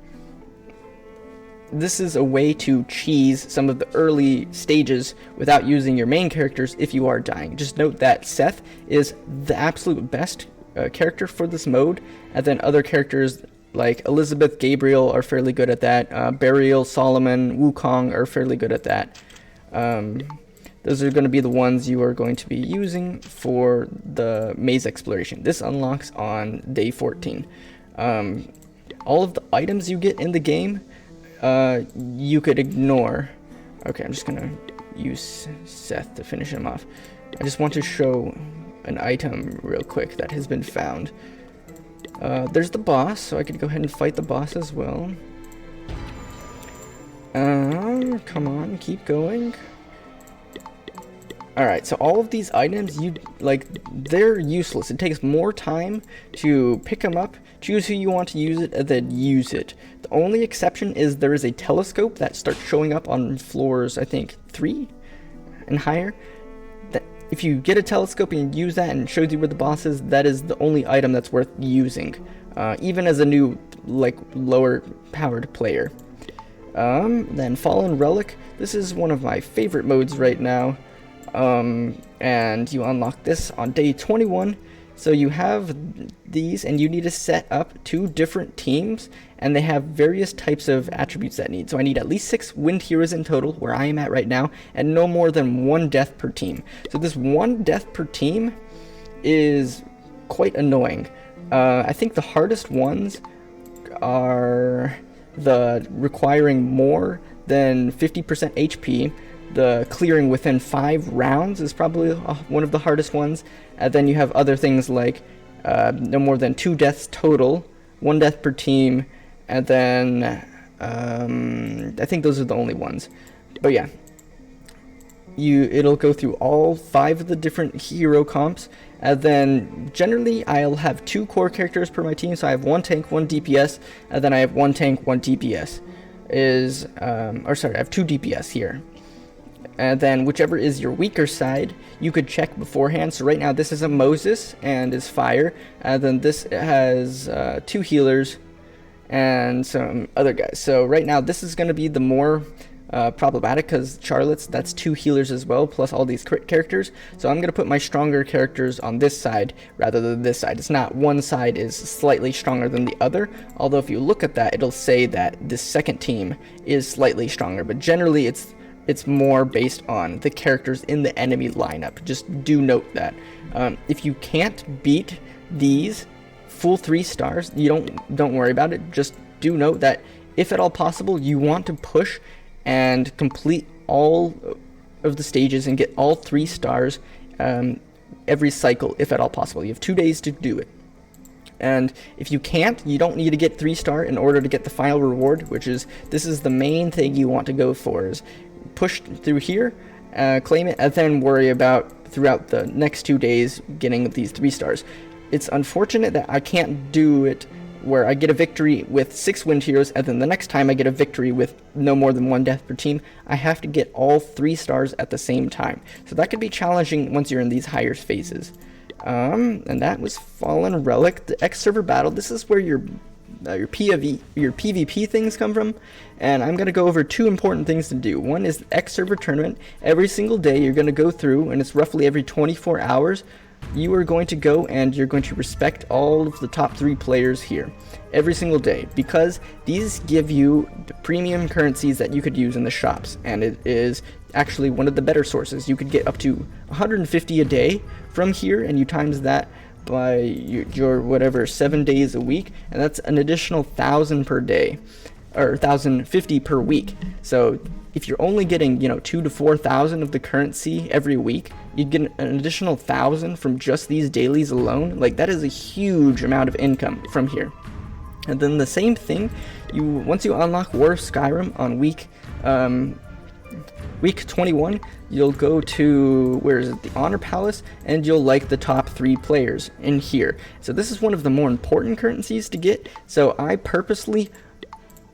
This is a way to cheese some of the early stages without using your main characters if you are dying. Just note that Seth is the absolute best character for this mode, and then other characters like Elizabeth, Gabriel are fairly good at that. Burial, Solomon, Wukong are fairly good at that. Those are going to be the ones you are going to be using for the maze exploration. This unlocks on day 14. All of the items you get in the game, you could ignore. Okay, I'm just going to use Seth to finish him off. I just want to show an item real quick that has been found. There's the boss, so I could go ahead and fight the boss as well. Come on, keep going. Alright, so all of these items, they're useless. It takes more time to pick them up, choose who you want to use it, and then use it. The only exception is there is a telescope that starts showing up on floors, I think, 3 and higher. That if you get a telescope and you use that and it shows you where the boss is, that is the only item that's worth using, even as a new, lower powered player. Then Fallen Relic. This is one of my favorite modes right now. And you unlock this on day 21. So you have these, and you need to set up 2 different teams, and they have various types of attributes that need. So I need at least 6 wind heroes in total, where I am at right now, and no more than 1 death per team. So this 1 death per team is quite annoying. I think the hardest ones are the requiring more than 50% HP. The clearing within 5 rounds is probably one of the hardest ones. And then you have other things like no more than 2 deaths total, 1 death per team, and then I think those are the only ones. But yeah, it'll go through all 5 of the different hero comps, and then generally I'll have 2 core characters per my team. So I have 1 tank, 1 DPS, and then I have 1 tank, 1 DPS. I have 2 DPS here. And then whichever is your weaker side, you could check beforehand. So right now this is a Moses and is fire. And then this has 2 healers and some other guys. So right now this is going to be the more problematic, because Charlotte's, that's 2 healers as well, plus all these crit characters. So I'm going to put my stronger characters on this side rather than this side. It's not one side is slightly stronger than the other, although if you look at that, it'll say that this second team is slightly stronger. But generally it's more based on the characters in the enemy lineup. Just do note that. If you can't beat these full 3 stars, you don't worry about it. Just do note that if at all possible, you want to push and complete all of the stages and get all 3 stars every cycle, if at all possible. You have 2 days to do it. And if you can't, you don't need to get 3-star in order to get the final reward, this is the main thing you want to go for, is push through here, claim it, and then worry about throughout the next 2 days getting these 3 stars. It's unfortunate that I can't do it where I get a victory with 6 wind heroes, and then the next time I get a victory with no more than 1 death per team. I have to get all 3 stars at the same time. So that could be challenging once you're in these higher phases. And that was Fallen Relic. The xServer battle, this is where your PvP things come from, and I'm going to go over 2 important things to do. One is the xServer tournament. Every single day you're going to go through, and it's roughly every 24 hours, you are going to go and you're going to respect all of the top 3 players here every single day, because these give you the premium currencies that you could use in the shops, and it is actually one of the better sources. You could get up to 150 a day from here, and you times that by your whatever 7 days a week, and that's an additional 1,000 per day, or 1,050 per week. So if you're only getting, 2 to 4,000 of the currency every week, you'd get an additional 1,000 from just these dailies alone. Like, that is a huge amount of income from here. And then the same thing, once you unlock War of Skyrim on week 21, you'll go to, where is it, the Honor Palace, and you'll like the top 3 players in here. So this is one of the more important currencies to get. So I purposely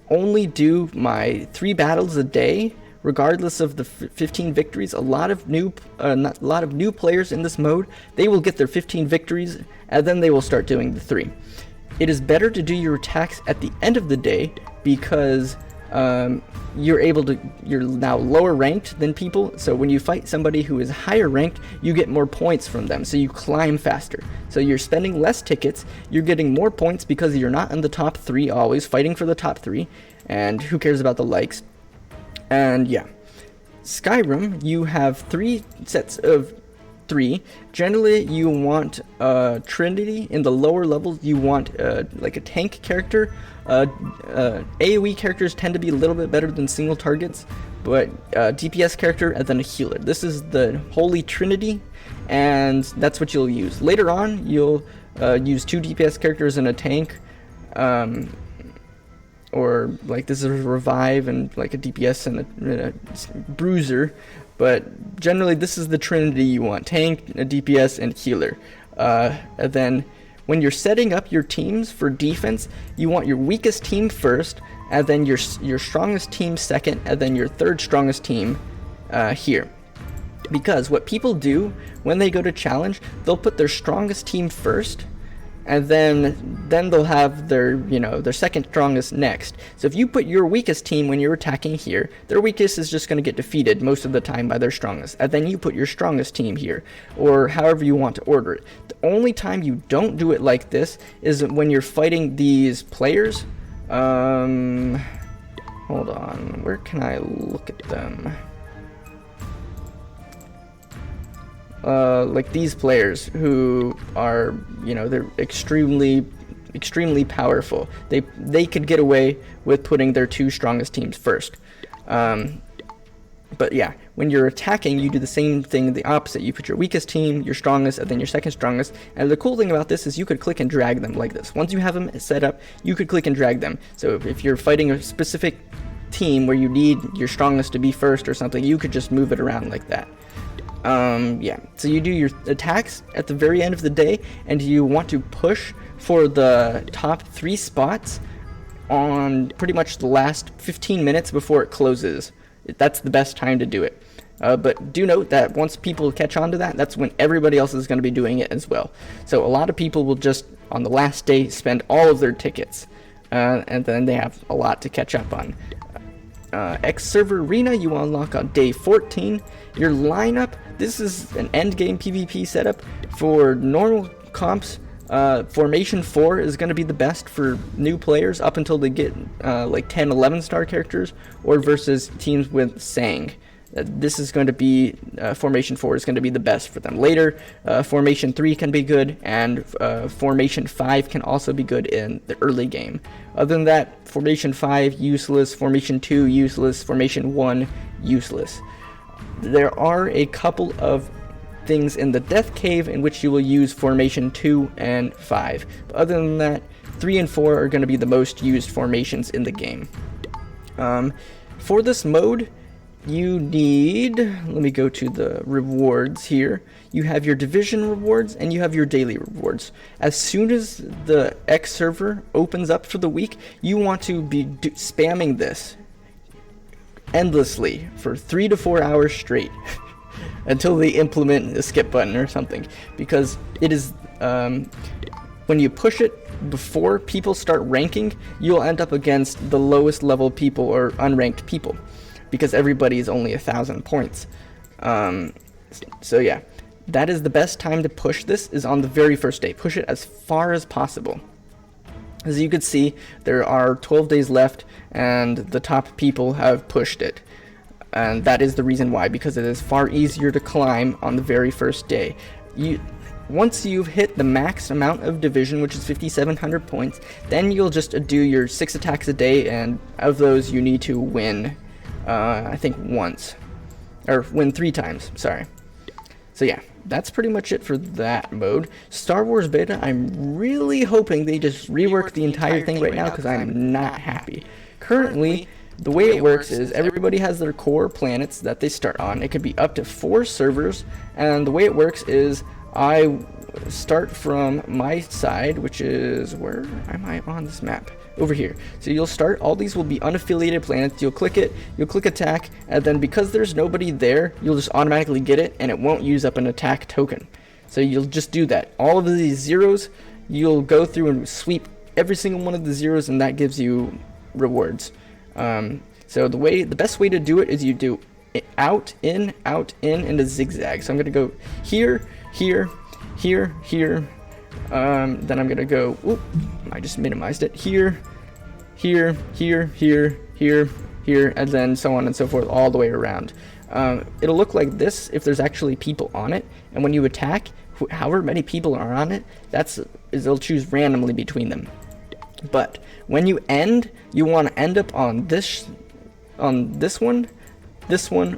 only do my 3 battles a day, regardless of the 15 victories. A lot of new players in this mode, they will get their 15 victories, and then they will start doing the 3. It is better to do your attacks at the end of the day, because you're now lower ranked than people, so when you fight somebody who is higher ranked, you get more points from them, so you climb faster. So you're spending less tickets, you're getting more points because you're not in the top 3 always, fighting for the top 3, and who cares about the likes. And yeah, Skyrim, you have 3 sets of 3. Generally, you want Trinity. In the lower levels, you want like a tank character. AoE characters tend to be a little bit better than single targets, but DPS character and then a healer. This is the Holy Trinity, and that's what you'll use. Later on, you'll use 2 DPS characters and a tank, or like this is a revive and like a DPS and a bruiser. But generally, this is the Trinity you want: tank, a DPS, and healer. And then when you're setting up your teams for defense, you want your weakest team first, and then your strongest team second, and then your third strongest team here. Because what people do when they go to challenge, they'll put their strongest team first, and then they'll have their their second strongest next. So if you put your weakest team when you're attacking here, their weakest is just going to get defeated most of the time by their strongest, and then you put your strongest team here, or however you want to order it. The only time you don't do it like this is when you're fighting these players. Hold on, where can I look at them? Like these players who are, they're extremely powerful. They could get away with putting their 2 strongest teams first. But yeah, when you're attacking, you do the same thing, the opposite. You put your weakest team, your strongest, and then your second strongest. And the cool thing about this is you could click and drag them like this. Once you have them set up, you could click and drag them. So if you're fighting a specific team where you need your strongest to be first or something, you could just move it around like that. Yeah, so you do your attacks at the very end of the day, and you want to push for the top 3 spots on pretty much the last 15 minutes before it closes. That's the best time to do it. But do note that once people catch on to that, that's when everybody else is going to be doing it as well. So a lot of people will just, on the last day, spend all of their tickets, and then they have a lot to catch up on. xServer Arena you unlock on day 14. Your lineup, this is an endgame PvP setup. For normal comps, Formation 4 is going to be the best for new players up until they get like 10, 11 star characters, or versus teams with Sang. This is going to be, Formation 4 is going to be the best for them. Later, Formation 3 can be good, and Formation 5 can also be good in the early game. Other than that, Formation 5, useless. Formation 2, useless. Formation 1, useless. There are a couple of things in the Death Cave in which you will use Formation 2 and 5. But other than that, 3 and 4 are going to be the most used formations in the game. For this mode, you need, let me go to the rewards here. You have your division rewards and you have your daily rewards. As soon as the xServer opens up for the week, you want to be spamming this endlessly for 3 to 4 hours straight until they implement a skip button or something, because it is when you push it before people start ranking, you'll end up against the lowest level people or unranked people, because everybody is only 1,000 points. So yeah, that is the best time to push this, is on the very first day. Push it as far as possible. As you can see, there are 12 days left, and the top people have pushed it. And that is the reason why, because it is far easier to climb on the very first day. Once you've hit the max amount of division, which is 5,700 points, then you'll just do your 6 attacks a day, and of those you need to win I think once, or win 3 times, sorry. So yeah, that's pretty much it for that mode. Star Wars Beta, I'm really hoping they just rework the entire thing right now, because I'm not happy. Currently, the way it works is everybody has their core planets that they start on. It could be up to 4 servers, and the way it works is I start from my side, which is, where am I on this map? Over here. So you'll start, all these will be unaffiliated planets. You'll click it, you'll click attack, and then because there's nobody there, you'll just automatically get it, and it won't use up an attack token. So you'll just do that. All of these zeros, you'll go through and sweep every single one of the zeros, and that gives you rewards. So the best way to do it is you do out, in, into zigzag. So I'm gonna go here, here, here, here. Then I'm gonna go, oop, I just minimized it, here, here, here, here, here, here, and then so on and so forth all the way around. It'll look like this if there's actually people on it, and when you attack, however many people are on it, they'll choose randomly between them. But when you end, you want to end up on this one,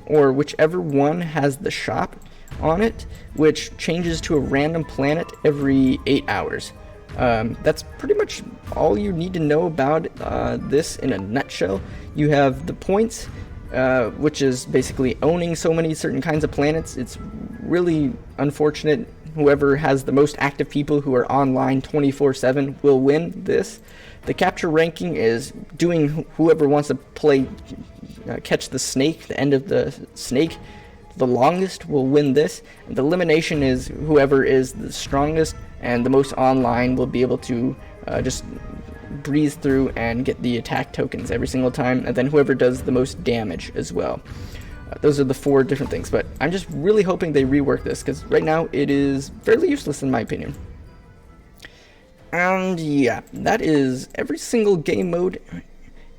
or whichever one has the shop on it, which changes to a random planet every 8 hours. That's pretty much all you need to know about this in a nutshell. You have the points, which is basically owning so many certain kinds of planets. It's really unfortunate. Whoever has the most active people who are online 24/7 will win this. The capture ranking is doing whoever wants to play catch the snake, the end of the snake, the longest will win this. And the elimination is whoever is the strongest and the most online will be able to just breeze through and get the attack tokens every single time, and then whoever does the most damage as well. Those are the 4 different things, but I'm just really hoping they rework this, because right now it is fairly useless in my opinion. And yeah, that is every single game mode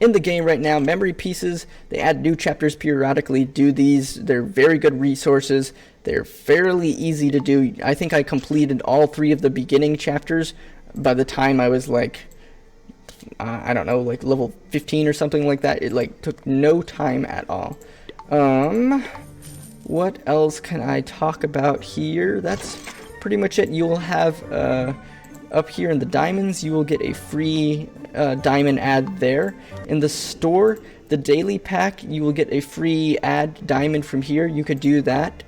in the game right now. Memory pieces, they add new chapters periodically. Do these, they're very good resources. They're fairly easy to do. I think I completed all 3 of the beginning chapters by the time I was like, I don't know, like level 15 or something like that. It like took no time at all. What else can I talk about here? That's pretty much it. You will have up here in the diamonds, you will get a free diamond ad there. In the store, the daily pack, you will get a free ad diamond from here. You could do that.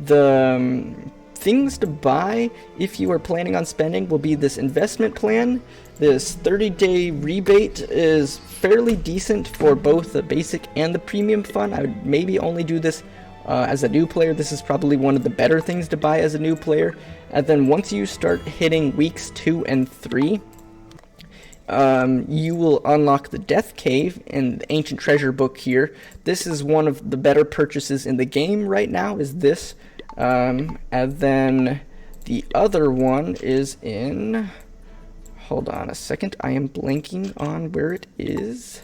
The things to buy, if you are planning on spending, will be this investment plan. This 30-day rebate is fairly decent for both the basic and the premium fund. I would maybe only do this as a new player. This is probably one of the better things to buy as a new player. And then once you start hitting weeks 2 and 3, you will unlock the Death Cave in the Ancient Treasure book here. This is one of the better purchases in the game right now, is this. And then the other one is in... Hold on a second, I am blanking on where it is.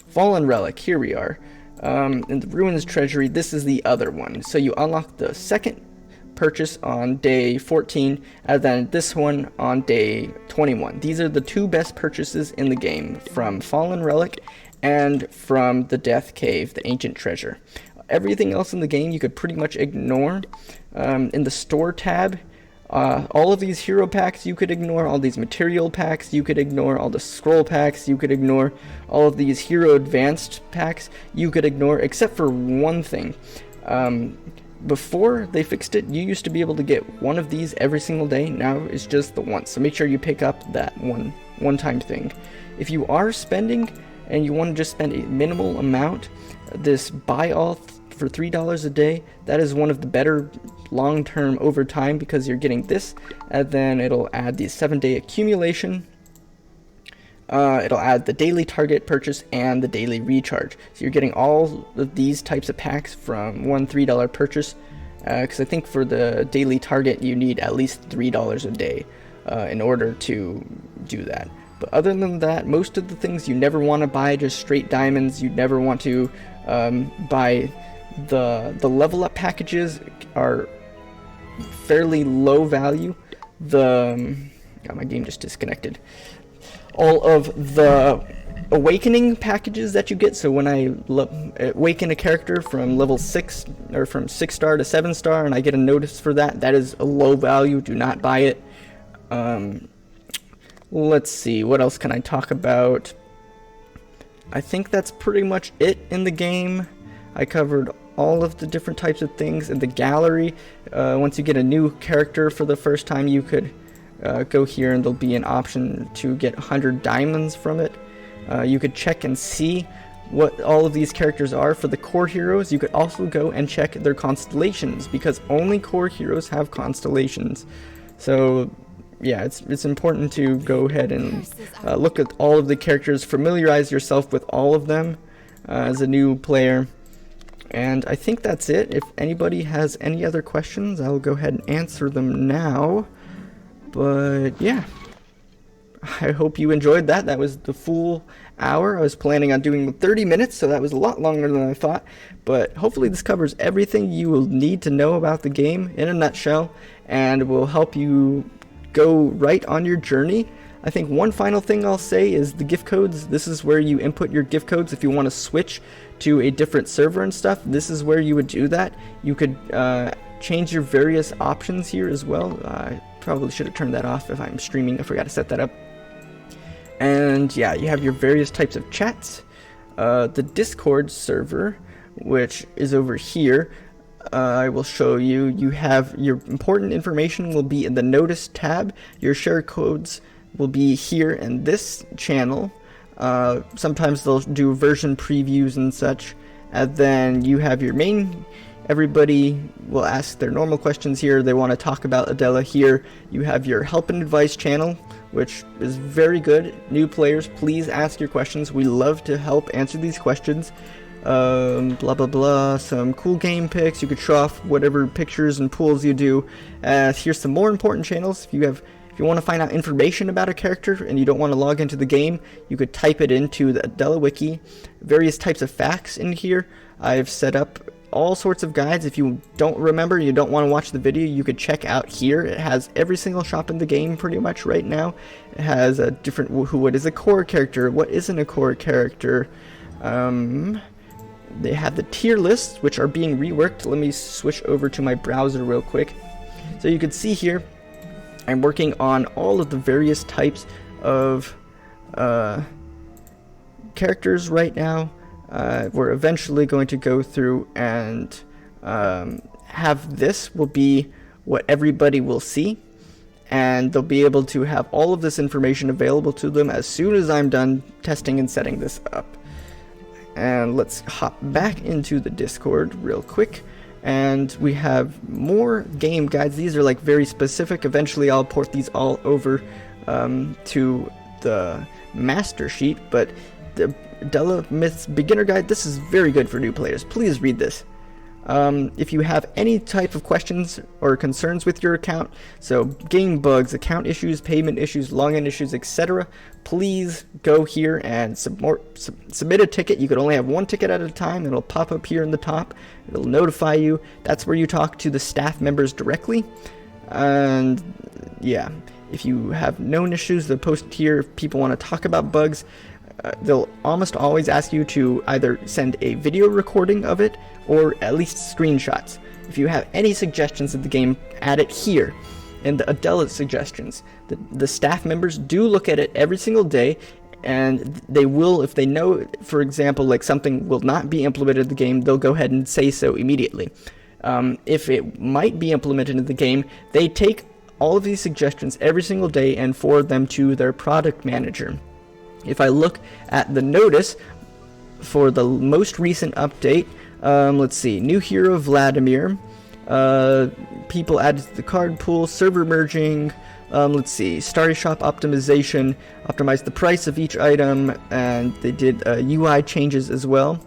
Fallen Relic, here we are. In the Ruins Treasury, this is the other one. So you unlock the second purchase on day 14, and then this one on day 21. These are the 2 best purchases in the game, from Fallen Relic and from the Death Cave, the Ancient Treasure. Everything else in the game you could pretty much ignore. In the store tab, all of these hero packs you could ignore, all these material packs you could ignore, all the scroll packs you could ignore, all of these hero advanced packs you could ignore, except for one thing. Before they fixed it, you used to be able to get one of these every single day. Now it's just the once, so make sure you pick up that one-time thing. If you are spending and you want to just spend a minimal amount, this buy all for $3 a day, that is one of the better long-term over time, because you're getting this, and then it'll add the 7-day accumulation, it'll add the daily target purchase and the daily recharge. So you're getting all of these types of packs from one $3 purchase, because I think for the daily target you need at least $3 a day in order to do that. But other than that, most of the things you never want to buy just straight diamonds. You never want to buy the level up packages are fairly low value. God, my game just disconnected. All of the awakening packages that you get. So when I awaken a character from level 6 or from 6 star to 7 star and I get a notice for that, that is a low value. Do not buy it. Let's see, what else can I talk about? I think that's pretty much it in the game. I covered all of the different types of things in the gallery. Once you get a new character for the first time, you could go here and there'll be an option to get 100 diamonds from it. You could check and see what all of these characters are. For the core heroes, you could also go and check their constellations, because only core heroes have constellations. So yeah, it's important to go ahead and look at all of the characters, familiarize yourself with all of them as a new player. And I think that's it. If anybody has any other questions, I'll go ahead and answer them now. But yeah, I hope you enjoyed that. That was the full hour. I was planning on doing 30 minutes, so that was a lot longer than I thought. But hopefully this covers everything you will need to know about the game in a nutshell, and will help you go right on your journey. I think one final thing I'll say is the gift codes. This is where you input your gift codes if you want to switch to a different server and stuff. This is where you would do that. You could change your various options here as well. I probably should have turned that off if I'm streaming. I forgot to set that up. And yeah, you have your various types of chats. The Discord server, which is over here, I will show you. You have your important information will be in the notice tab. Your share codes will be here in this channel. Sometimes they'll do version previews and such. And then you have your main. Everybody will ask their normal questions here. They want to talk about Adela here. You have your help and advice channel, which is very good. New players, please ask your questions. We love to help answer these questions. Blah blah blah, some cool game pics. You could show off whatever pictures and pools you do. Here's some more important channels. If you want to find out information about a character and you don't want to log into the game, you could type it into the Adela wiki. Various types of facts in here. I've set up all sorts of guides. If you don't remember, you don't want to watch the video, you could check out here. It has every single shop in the game pretty much right now. It has a different what is a core character, what isn't a core character. They have the tier lists, which are being reworked. Let me switch over to my browser real quick. So you can see here, I'm working on all of the various types of characters right now. We're eventually going to go through and have this will be what everybody will see, and they'll be able to have all of this information available to them as soon as I'm done testing and setting this up. And let's hop back into the Discord real quick, and we have more game guides. These are like very specific. Eventually I'll port these all over to the master sheet, but the Adelamyth's beginner guide, this is very good for new players. Please read this. If you have any type of questions or concerns with your account, so game bugs, account issues, payment issues, login issues, etc., please go here and submit a ticket. You can only have one ticket at a time. It'll pop up here in the top. It'll notify you. That's where you talk to the staff members directly. And yeah, if you have known issues, they'll post here. If people want to talk about bugs, they'll almost always ask you to either send a video recording of it or at least screenshots. If you have any suggestions of the game, add it here in the Adela suggestions. The staff members do look at it every single day, and they will, if they know, for example, like something will not be implemented in the game, they'll go ahead and say so immediately. If it might be implemented in the game, they take all of these suggestions every single day and forward them to their product manager. If I look at the notice for the most recent update, let's see, new hero Vladimir, people added to the card pool, server merging, let's see, starter shop optimization, optimized the price of each item, and they did UI changes as well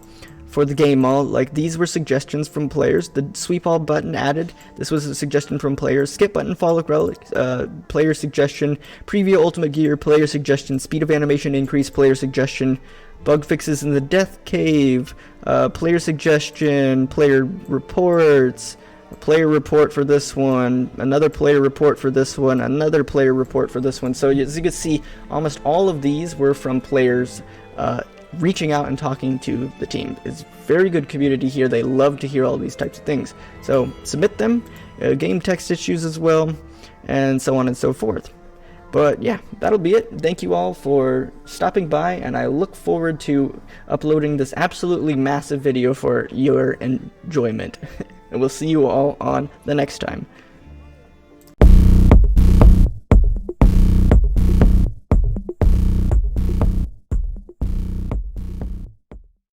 for the game mall. Like, these were suggestions from players. The sweep all button added, this was a suggestion from players. Skip button, follow relic, player suggestion. Preview ultimate gear, player suggestion. Speed of animation increase, player suggestion. Bug fixes in the death cave, player suggestion, player reports, a player report for this one, another player report for this one, another player report for this one. So as you can see, almost all of these were from players reaching out and talking to the team. It's very good community here. They love to hear all these types of things. So submit them, game text issues as well, and so on and so forth. But yeah, that'll be it. Thank you all for stopping by, and I look forward to uploading this absolutely massive video for your enjoyment. And we'll see you all on the next time.